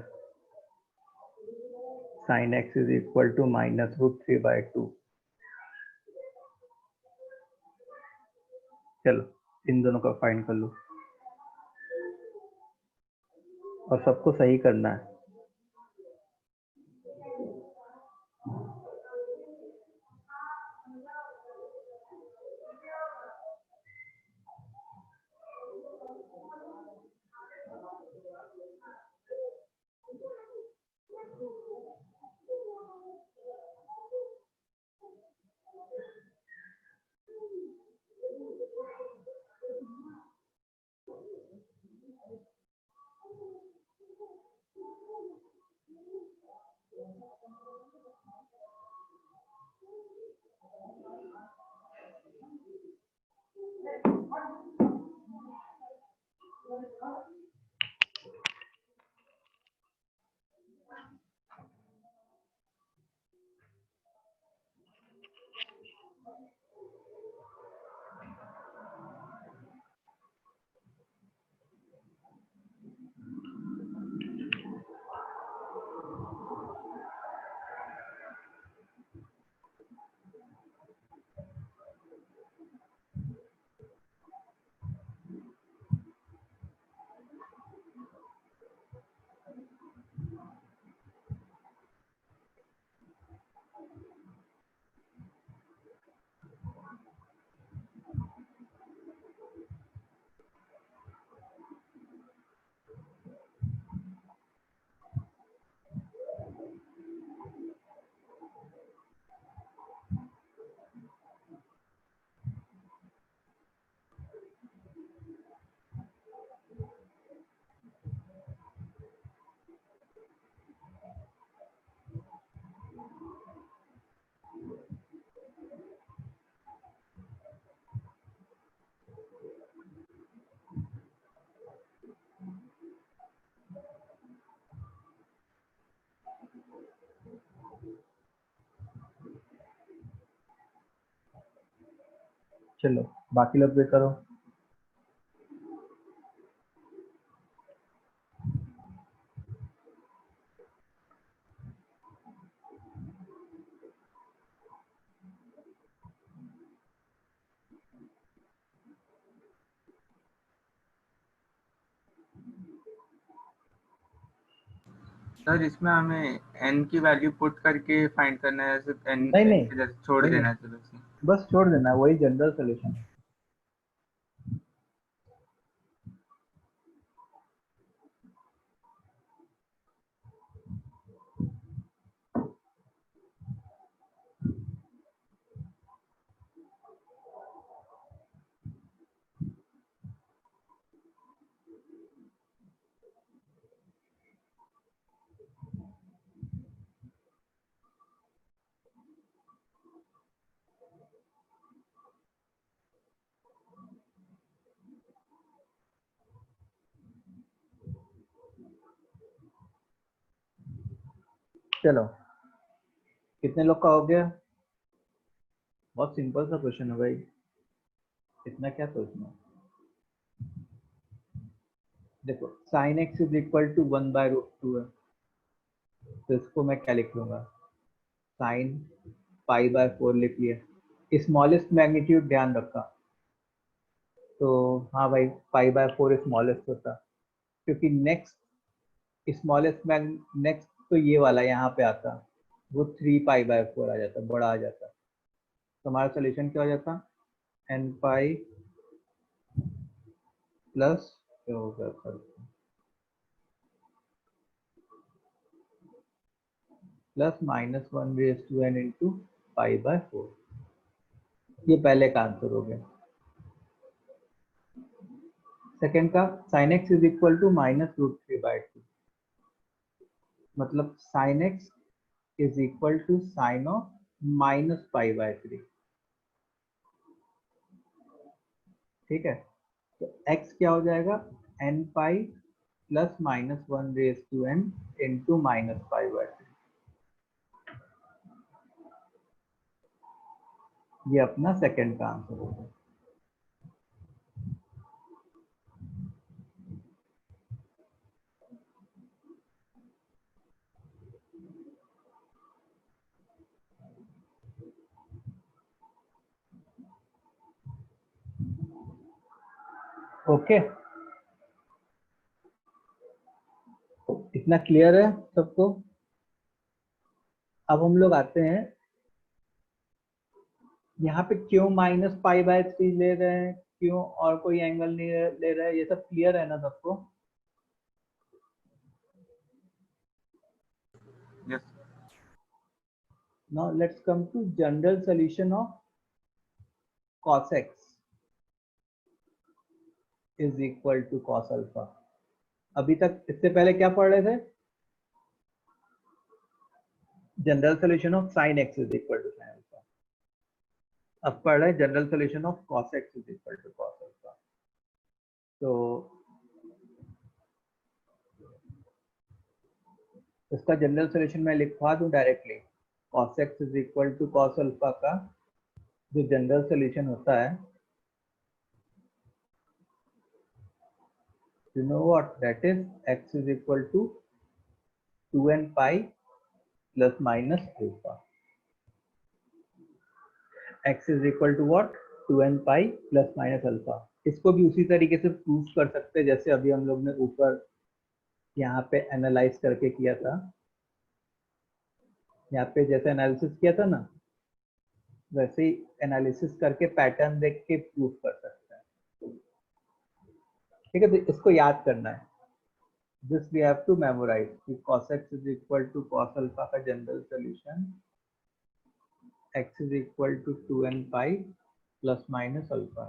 sin x is equal to -√3/2। चलो इन दोनों का फाइंड कर लो और सबको सही करना है। चलो बाकी लोग भी करो। सर इसमें हमें n की वैल्यू पुट करके फाइंड करना है, सिर्फ n नहीं n नहीं, के जैसे छोड़ नहीं देना नहीं, है सिर्फ इसे। बस छोड़ देना है, वही जनरल सोल्यूशन है। चलो कितने लोग का हो गया? बहुत सिंपल सा क्वेश्चन है भाई, इतना क्या सोचना। देखो sine x is equal to 1/√2 है, तो इसको मैं क्या लिख लूंगा, साइन π/4 लिख लिया। स्मॉलेस्ट मैग्नीट्यूड ध्यान रखा, तो हाँ भाई π/4 स्मॉलेस्ट होता, क्योंकि नेक्स्ट स्मॉलेस्ट नेक्स्ट तो ये वाला यहाँ पे आता, वो 3π/4 आ जाता, बड़ा आ जाता। तो हमारा सोल्यूशन क्या हो जाता, n पाई प्लस क्या होगा प्लस -1/n इंटू π/4। ये पहले का आंसर हो गया। सेकेंड का sine x is equal to -√3/2, मतलब sine x is equal to sine of -π/3। ठीक है, तो x क्या हो जाएगा, n pi plus -1/n into -π/3। ये अपना सेकेंड का आंसर होगा। ओके, इतना क्लियर है सबको? अब हम लोग आते हैं यहाँ पे, क्यों -π/3 ले रहे हैं, क्यों और कोई एंगल नहीं ले रहे हैं, ये सब क्लियर है ना सबको? Yes. Now let's come to general solution of cos x is equal to cos alpha। अभी तक इससे पहले क्या पढ़ रहे थे, general solution of sin x is equal to sin alpha। अब पढ़ रहे हैं general solution of cos x is equal to cos alpha। तो इसका जनरल सोल्यूशन मैं लिखवा दूं directly, cos x is equal to cos alpha का जो जनरल सोल्यूशन होता है, you know what that is, x is equal to 2n pi plus minus alpha। x is equal to what, 2n pi plus minus alpha। इसको भी उसी तरीके से prove कर सकते हैं जैसे अभी हम लोग ने ऊपर यहाँ पे एनालाइज करके किया था। यहाँ पे जैसे एनालिसिस किया था ना, वैसे ही एनालिसिस करके पैटर्न देख के प्रूव कर सकते हैं। ठीक है, तो इसको याद करना है, this we have to memorise कि cos x is equal to cos alpha का general solution x is equal to 2n pi plus minus alpha।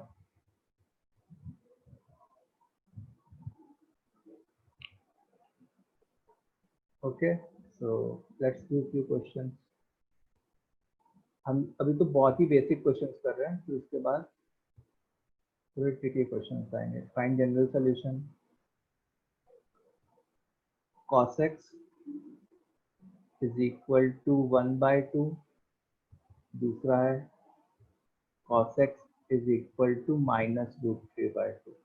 Okay, so let's do few questions. हम अभी तो बहुत ही बेसिक क्वेश्चंस कर रहे हैं, तो उसके बाद थोड़े ट्रिकी क्वेश्चंस आएंगे। Find general solution cos x is equal to 1/2। दूसरा है cos x is equal to minus root 3 by 2.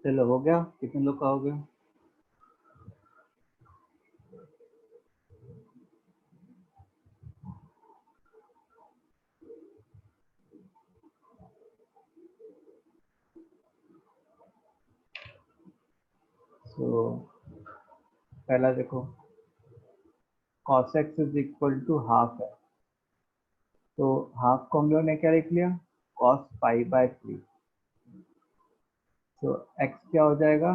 चलो हो गया, कितने लोग का हो गया? तो पहला देखो, cos x is equal to half है, तो हाफ को हम लोगों ने क्या लिख लिया, cos पाई बाय 3। तो x क्या हो जाएगा,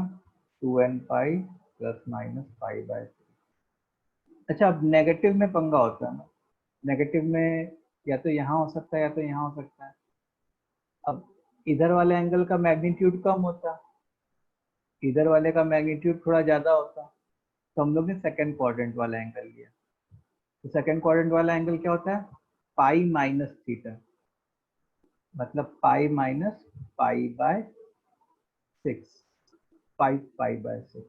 2n pi plus minus pi by 3। अच्छा, अब नेगेटिव में पंगा होता है ना, नेगेटिव में या तो यहाँ हो सकता है या तो यहाँ हो सकता है। अब इधर वाले एंगल का मैग्नीट्यूड कम होता, इधर वाले का मैग्नीट्यूड थोड़ा ज़्यादा होता, तो हम लोग ने सेकेंड क्वाड्रेंट वाला एंगल लिया। तो सेकेंड क्वाड्रेंट वाला एंगल क्या होता है, पाई माइनस थीटा, मतलब pi minus pi bye 6, 5 pi bye 6।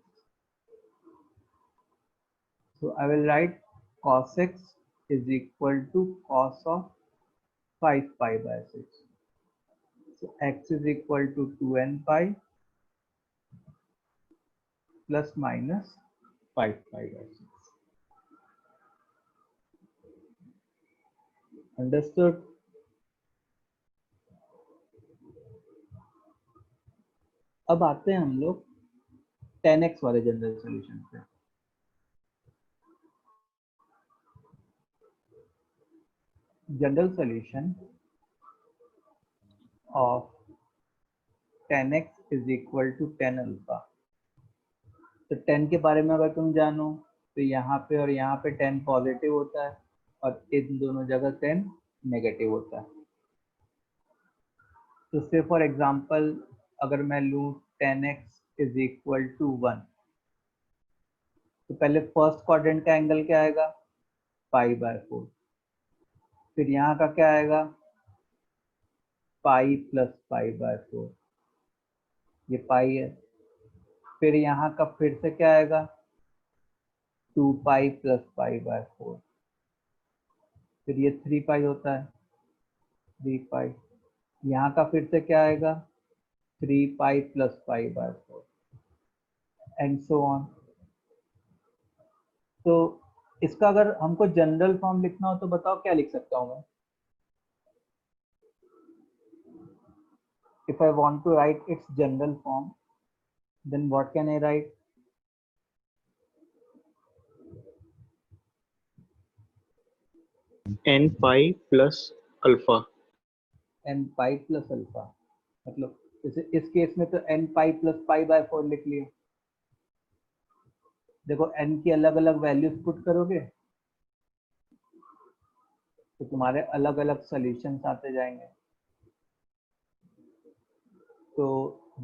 So I will write cos x is equal to cos of 5 pi by 6. So x is equal to 2n pi plus minus 5 pi by 6. Understood? अब आते हैं हम लोग 10x वाले general solution पे। General solution of 10x is equal to 10 alpha. तो 10 के बारे में अगर तुम जानो तो यहाँ पे और यहाँ पे 10 पॉजिटिव होता है और इन दोनों जगह 10 नेगेटिव होता है। तो से फॉर एग्जांपल अगर मैं लूँ 10x इज इक्वल टू 1, तो पहले फर्स्ट क्वाड्रेंट का एंगल क्या आएगा, पाई बाय 4। फिर यहाँ का क्या आएगा, पाई प्लस पाई बाय 4, ये पाई है। फिर यहाँ का फिर से क्या आएगा, 2 पाई प्लस पाई बाय 4, फिर ये 3 पाई होता है, 3 पाई। यहाँ का फिर से क्या आएगा, 3 पाई plus pi by 4 and so on. तो इसका अगर हमको जनरल फॉर्म लिखना हो तो बताओ क्या लिख सकता हूँ मैं। If I want to write its general form, then what can I write? n pi plus alpha. n pi plus alpha, मतलब जैसे इस केस में तो n pi plus pi by 4 लिख लिए। देखो n की अलग अलग वैल्यूज पुट करोगे तो तुम्हारे अलग अलग सॉल्यूशंस आते जाएंगे। तो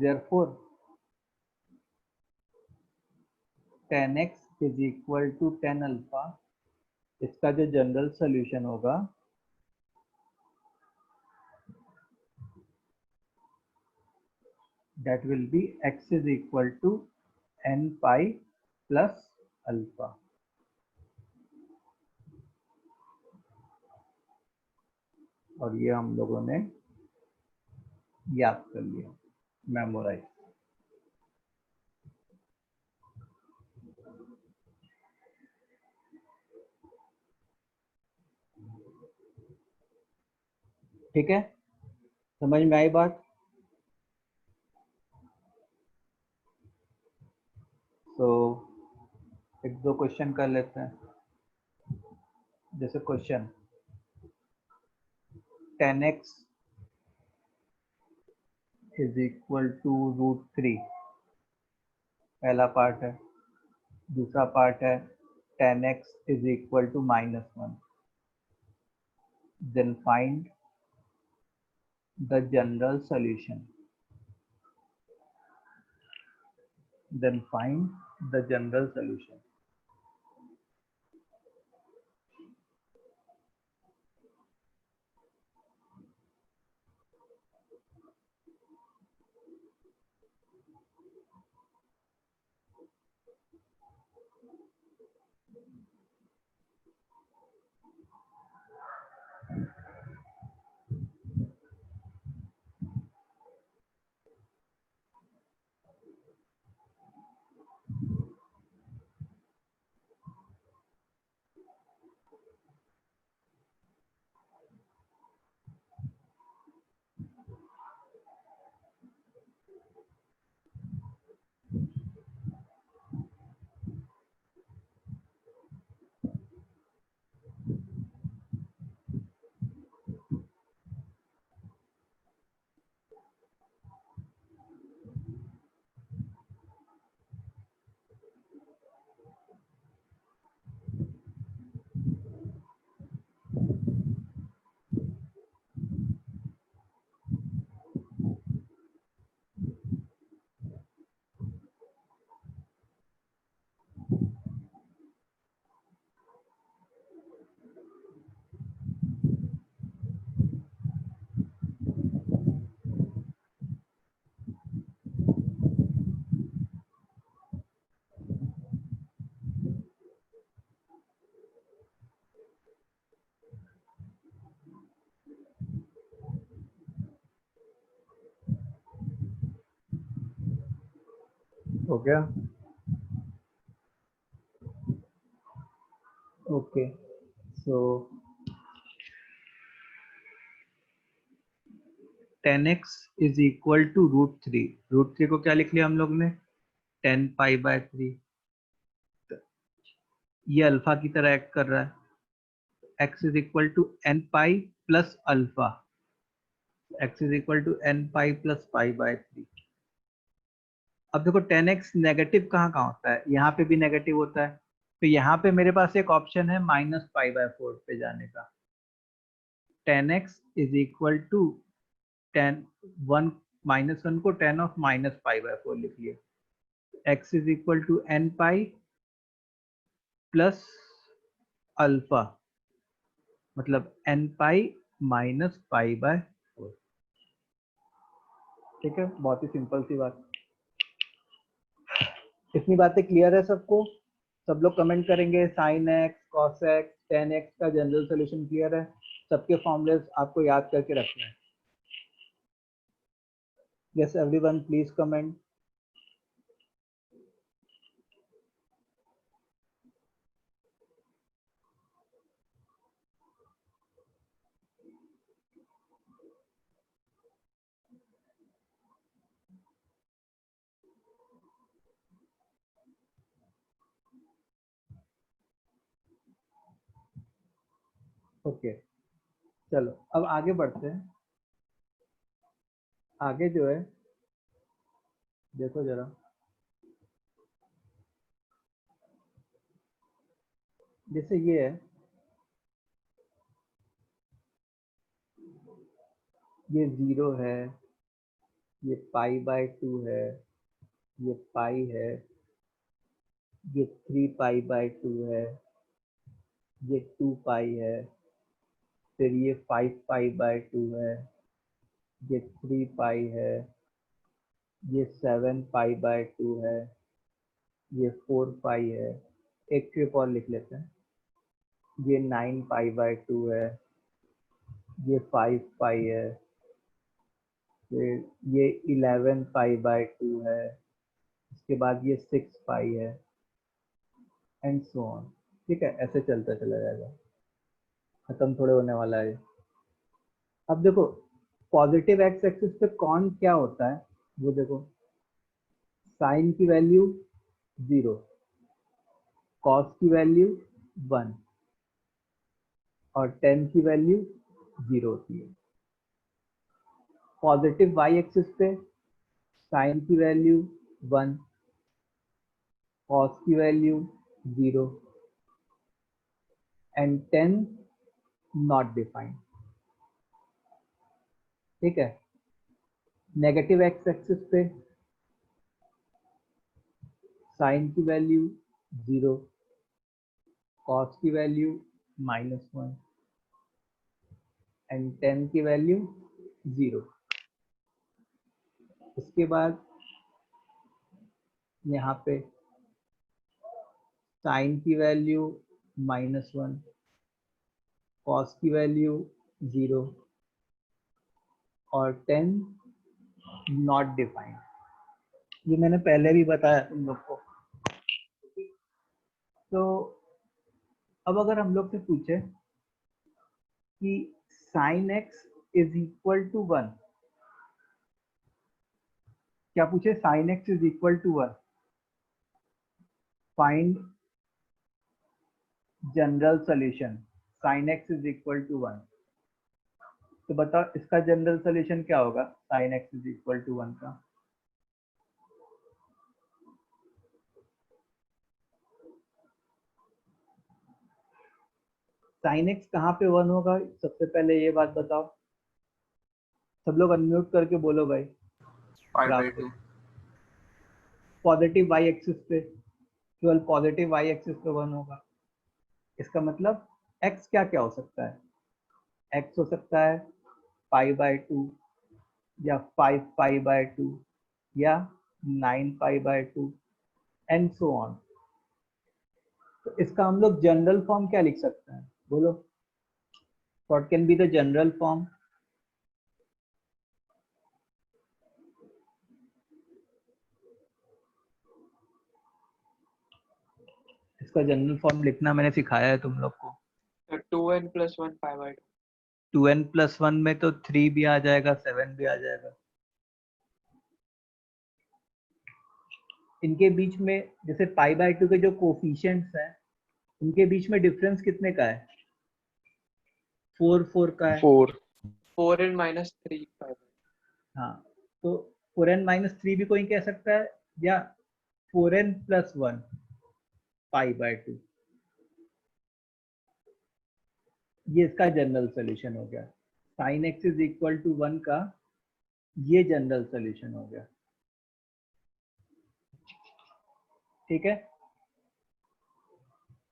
therefore 10x is equal to 10 alpha, इसका जो जनरल सॉल्यूशन होगा that will be x is equal to n pi plus alpha। और ये हम लोगों ने याद कर लिया, मेमोराइज। ठीक है, समझ में आई बात। तो एक दो क्वेश्चन कर लेते हैं। जैसे question 10x is equal to √3, पहला पार्ट है। दूसरा पार्ट है 10x is equal to -1, then find the general solution, then find the general solution। हो गया, okay. So 10x is equal to √3, √3 को क्या लिख लिया हम लोग ने, 10 पाई बाय 3। ये अल्फा की तरह एक्ट कर रहा है। x is equal to n pi plus alpha, x is equal to n pi plus pi by 3। अब देखो 10x नेगेटिव कहाँ कहाँ होता है, यहाँ पे भी नेगेटिव होता है। तो यहाँ पे मेरे पास एक ऑप्शन है -π/4 पे जाने का। 10x इज इक्वल टू 10 1 -1 को 10 ऑफ -π/4 लिख लिया। x is equal to n pi plus alpha, मतलब n pi minus pi by 4। ठीक है, बहुत ही सिंपल सी बात। इतनी बातें क्लियर है सबको? सब लोग कमेंट करेंगे sine x, cos x, ten x का जनरल सोल्यूशन क्लियर है? सबके फॉर्मूले आपको याद करके रखना है। Yes everyone please comment. Okay चलो अब आगे बढ़ते हैं। आगे जो है देखो जरा, जैसे ये है, ये 0 है, ये पाई बाय 2 है, ये पाई है, ये 3 पाई बाय 2 है, ये 2 पाई है, फिर ये 5 पाई बाय 2 है, ये 3 पाई है, ये 7 पाई बाय 2 है, ये 4 पाई है। एक ट्रिप और लिख लेते हैं, ये 9 पाई बाय 2 है, ये 5 पाई है, फिर ये 11 पाई बाय 2 है, इसके बाद ये 6 पाई है, एंड सो ऑन। ठीक है, ऐसे चलता चला जाएगा, खत्म थोड़े होने वाला है। अब देखो पॉजिटिव एक्स एक्सिस पे कौन क्या होता है वो देखो, साइन की वैल्यू 0, कॉस की वैल्यू 1 और टेन की वैल्यू 0 होती है। पॉजिटिव वाई एक्सिस पे साइन की वैल्यू 1, कॉस की वैल्यू 0 एंड 10 नॉट डिफाइंड। ठीक है, नेगेटिव एक्स एक्सिस पे साइन की वैल्यू 0, कॉस की वैल्यू -1 एंड 10 की वैल्यू 0। उसके बाद यहाँ पे साइन की वैल्यू -1, कॉस की वैल्यू 0 और 10 नॉट डिफाइंड। ये मैंने पहले भी बताया तुम लोग को। तो अब अगर हम लोग से पूछे कि sine x is equal to 1, क्या पूछे? Sine x is equal to 1, find general solution sine x is equal to 1। तो बताओ इसका जनरल सोल्यूशन क्या होगा sine x is equal to 1 का? साइन एक्स कहाँ पे 1 होगा? सबसे पहले ये बात बताओ, सब लोग अनम्यूट करके बोलो भाई। Pi by 2। Positive Y axis पे, केवल पॉजिटिव वाई एक्सिस पे 1 होगा। इसका मतलब x क्या क्या हो सकता है? x हो सकता है पाई बाय 2 या 5 पाई बाय 2 या 9 पाई बाय 2 एंड सो ऑन। तो इसका हम लोग जनरल फॉर्म क्या लिख सकते हैं बोलो? What can be the general form? इसका जनरल फॉर्म लिखना मैंने सिखाया है तुम लोग को। 2n + 1 पाई बाय 2n + 1 में तो 3 भी आ जाएगा, 7 भी आ जाएगा। इनके बीच में जैसे पाई बाय 2 के जो कोफिशिएंट्स हैं उनके बीच में डिफरेंस कितने का है? 4 का है। 4। 4n - 3 pi bye. हाँ, तो 4n - 3 भी कोई कह सकता है या 4n + 1 पाई बाय 2। ये इसका जनरल सोल्यूशन हो गया। Sine x is equal to 1 का ये जनरल सोल्यूशन हो गया। ठीक है,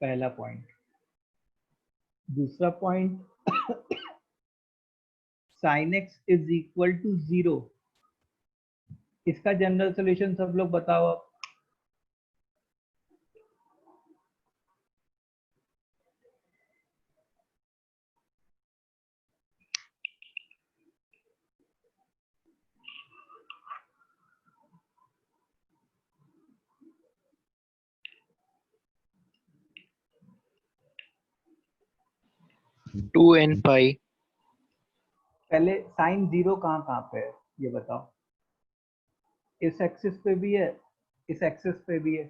पहला पॉइंट। दूसरा point, sin x is equal to 0, इसका जनरल सॉल्यूशन सब लोग बताओ आप। Two N pi. पहले साइन 0 कहाँ कहाँ पे है ये बताओ। इस एक्सिस पे भी है, इस एक्सिस पे भी है,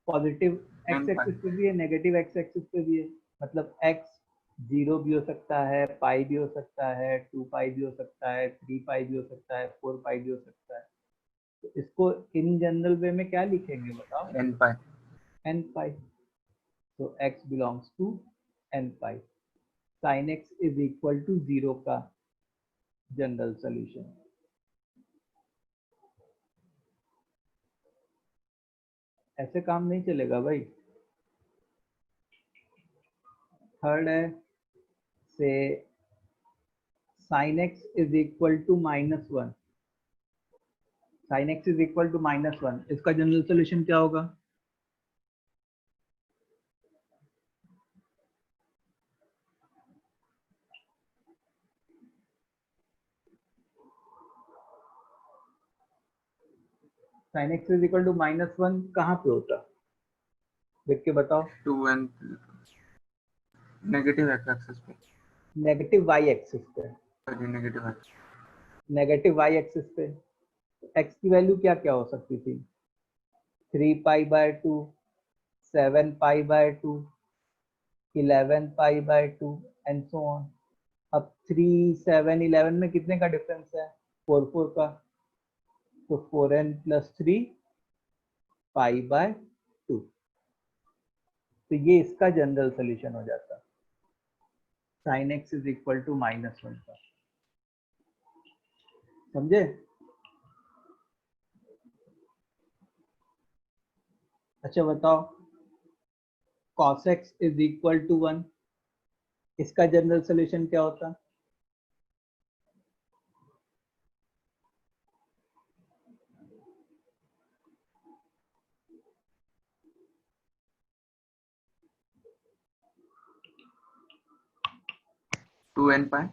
पॉजिटिव एक्स एक्सिस पे भी है, नेगेटिव एक्स एक्सिस पे भी है। मतलब एक्स 0 भी हो सकता है, पाई भी हो सकता है, 2 पाई भी हो सकता है, 3 पाई भी हो सकता है, 4 पाई भी हो सकता है। तो इसको इन जनरल वे में क्या लिखेंगे बताओ? N pi. n pi. तो x belongs to n pi. sin x is equal to 0 का जनरल सॉल्यूशन। ऐसे काम नहीं चलेगा भाई। थर्ड है से sin x is equal to -1। sin x is equal to -1, इसका जनरल सॉल्यूशन क्या होगा? sin x is equal to -1 कहाँ पे होता? देख के बताओ। 2n नेगेटिव एक्स एक्सिस पे। नेगेटिव y एक्सिस पे। नेगेटिव नेगेटिव y एक्सिस पे x की वैल्यू क्या क्या हो सकती थी? 3 pi by 2, 7 pi by 2, 11 pi by 2 and so on. अब 3, 7, 11 में कितने का डिफरेंस है? 4 4 का। तो 4n प्लस 3 पाई बाय 2। तो ये इसका जनरल सॉल्यूशन हो जाता sin x is equal to -1 का। समझे? अच्छा बताओ, cos x is equal to 1, इसका जनरल सॉल्यूशन क्या होता? Two N pi.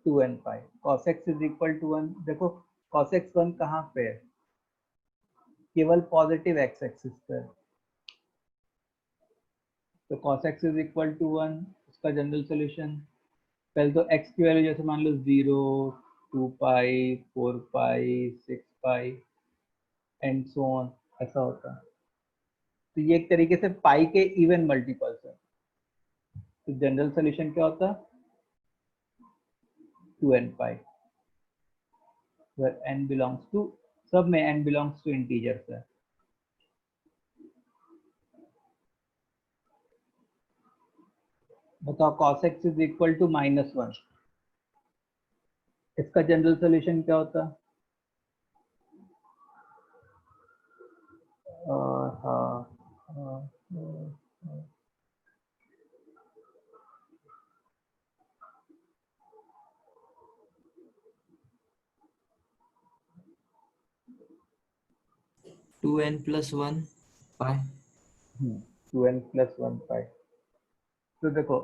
2n pi. cos x is equal to 1। देखो cos x 1 कहाँ पे है? केवल पॉजिटिव एक्स एक्सिस पे है। तो cos x is equal to 1, उसका जनरल सॉल्यूशन पहले तो x की वैल्यू जैसे मान लो 0, 2 पाई, 4 पाई, 6 पाई एंड सो ऑन, ऐसा होता है। तो ये एक तरीके से पाई के इवन मल्टीपल्स है। तो जनरल सॉल्यूशन क्या होता? 2n pi, where n belongs to, सब में n belongs to integers है। बताओ cos x is equal to -1, इसका जनरल सॉल्यूशन क्या होता? हाँ, 2n plus 1 पाई। 2n plus 1 pi. तो देखो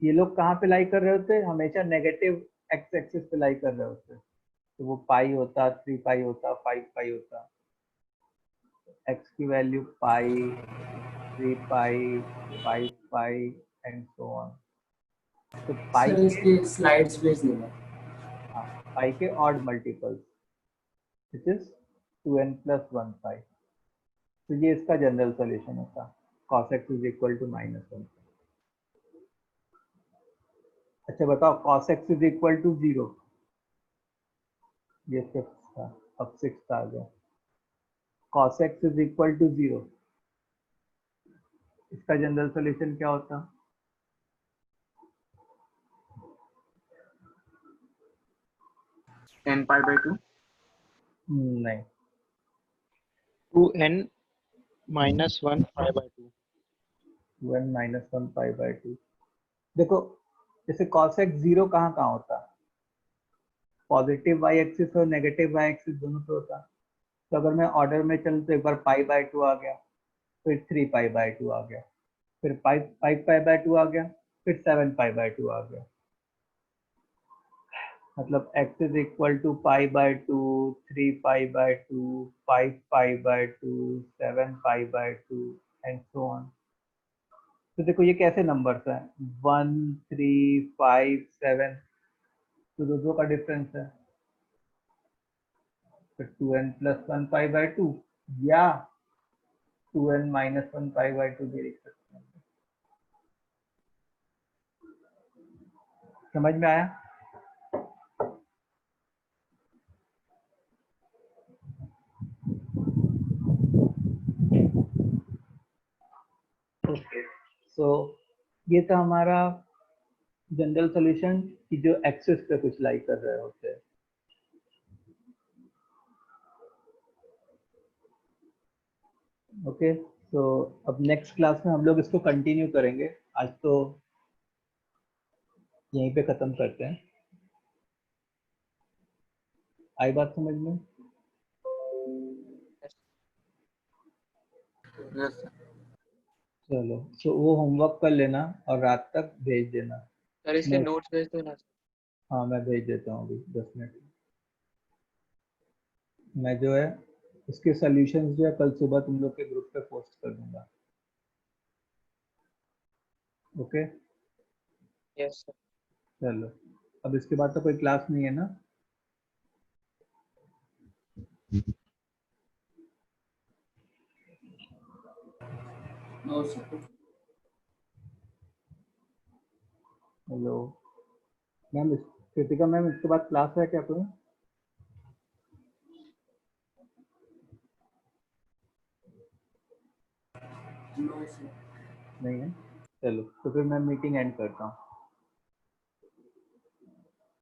ये लोग कहाँ पे लाई कर रहे होते? हमेशा नेगेटिव एक्स एक्सिस पे लाई कर रहे होते। तो वो पाई होता, 3 पाई होता, 5 पाई होता। एक्स की value pi, 3 pi, 5 pi and so on. तो पाई सर इसकी स्लाइड्स भेज देना। हाँ, पाई के odd multiples which is 2n plus 1 pi. तो ये इसका जनरल सॉल्यूशन होता cos x is equal to -1। अच्छा बताओ cos x is equal to 0, ये 6 था, अब 6 आ गया। cos x is equal to 0, इसका जनरल सॉल्यूशन क्या होता? N pi by 2। नहीं, two N -1 pi by 2। 2n minus 1 pi by 2। देखो जैसे cos x 0 कहाँ कहाँ होता है, पॉजिटिव y एक्सिस और नेगेटिव y एक्सिस दोनों पे होता है। तो अगर मैं ऑर्डर में चलूँ तो एक बार पाई बाय 2 आ गया, फिर 3 पाई बाय 2 आ गया, फिर 5 पाई बाय 2 आ गया, फिर 7 पाई बाय 2 आ गया। मतलब x is equal to pi by 2, 3 pi by 2, 5 pi by 2, 7 pi by 2 and so on. तो देखो ये कैसे नंबर्स हैं, 1, 3, 5, 7, तो दो का डिफरेंस है। फिर 2n प्लस 1 पाई बाय 2 या 2n माइनस 1 पाई बाय 2 भी लिख सकते हैं। समझ में आया? ओके, सो ये था हमारा जनरल सॉल्यूशन की जो एक्सिस पे कुछ लाई कर रहे होते हैं। ओके, तो अब नेक्स्ट क्लास में हम लोग इसको कंटिन्यू करेंगे। आज तो यहीं पे खत्म करते हैं। आई बात समझ में? Yes sir. चलो, तो वो होमवर्क कर लेना और रात तक भेज देना। सर इसके मैं नोट्स भेज दो ना। हाँ मैं भेज देता हूँ अभी 10 मिनट में। मैं जो है इसके सॉल्यूशंस जो है कल सुबह तुम लोग के ग्रुप पे पोस्ट कर दूंगा। Okay yes sir. चलो, अब इसके बाद तो कोई क्लास नहीं है ना? No sir. Hello ma'am, Kritika ma'am, इसके बाद क्लास है क्या कोई? No sir. नहीं है? चलो तो फिर मैं मीटिंग एंड करता हूँ।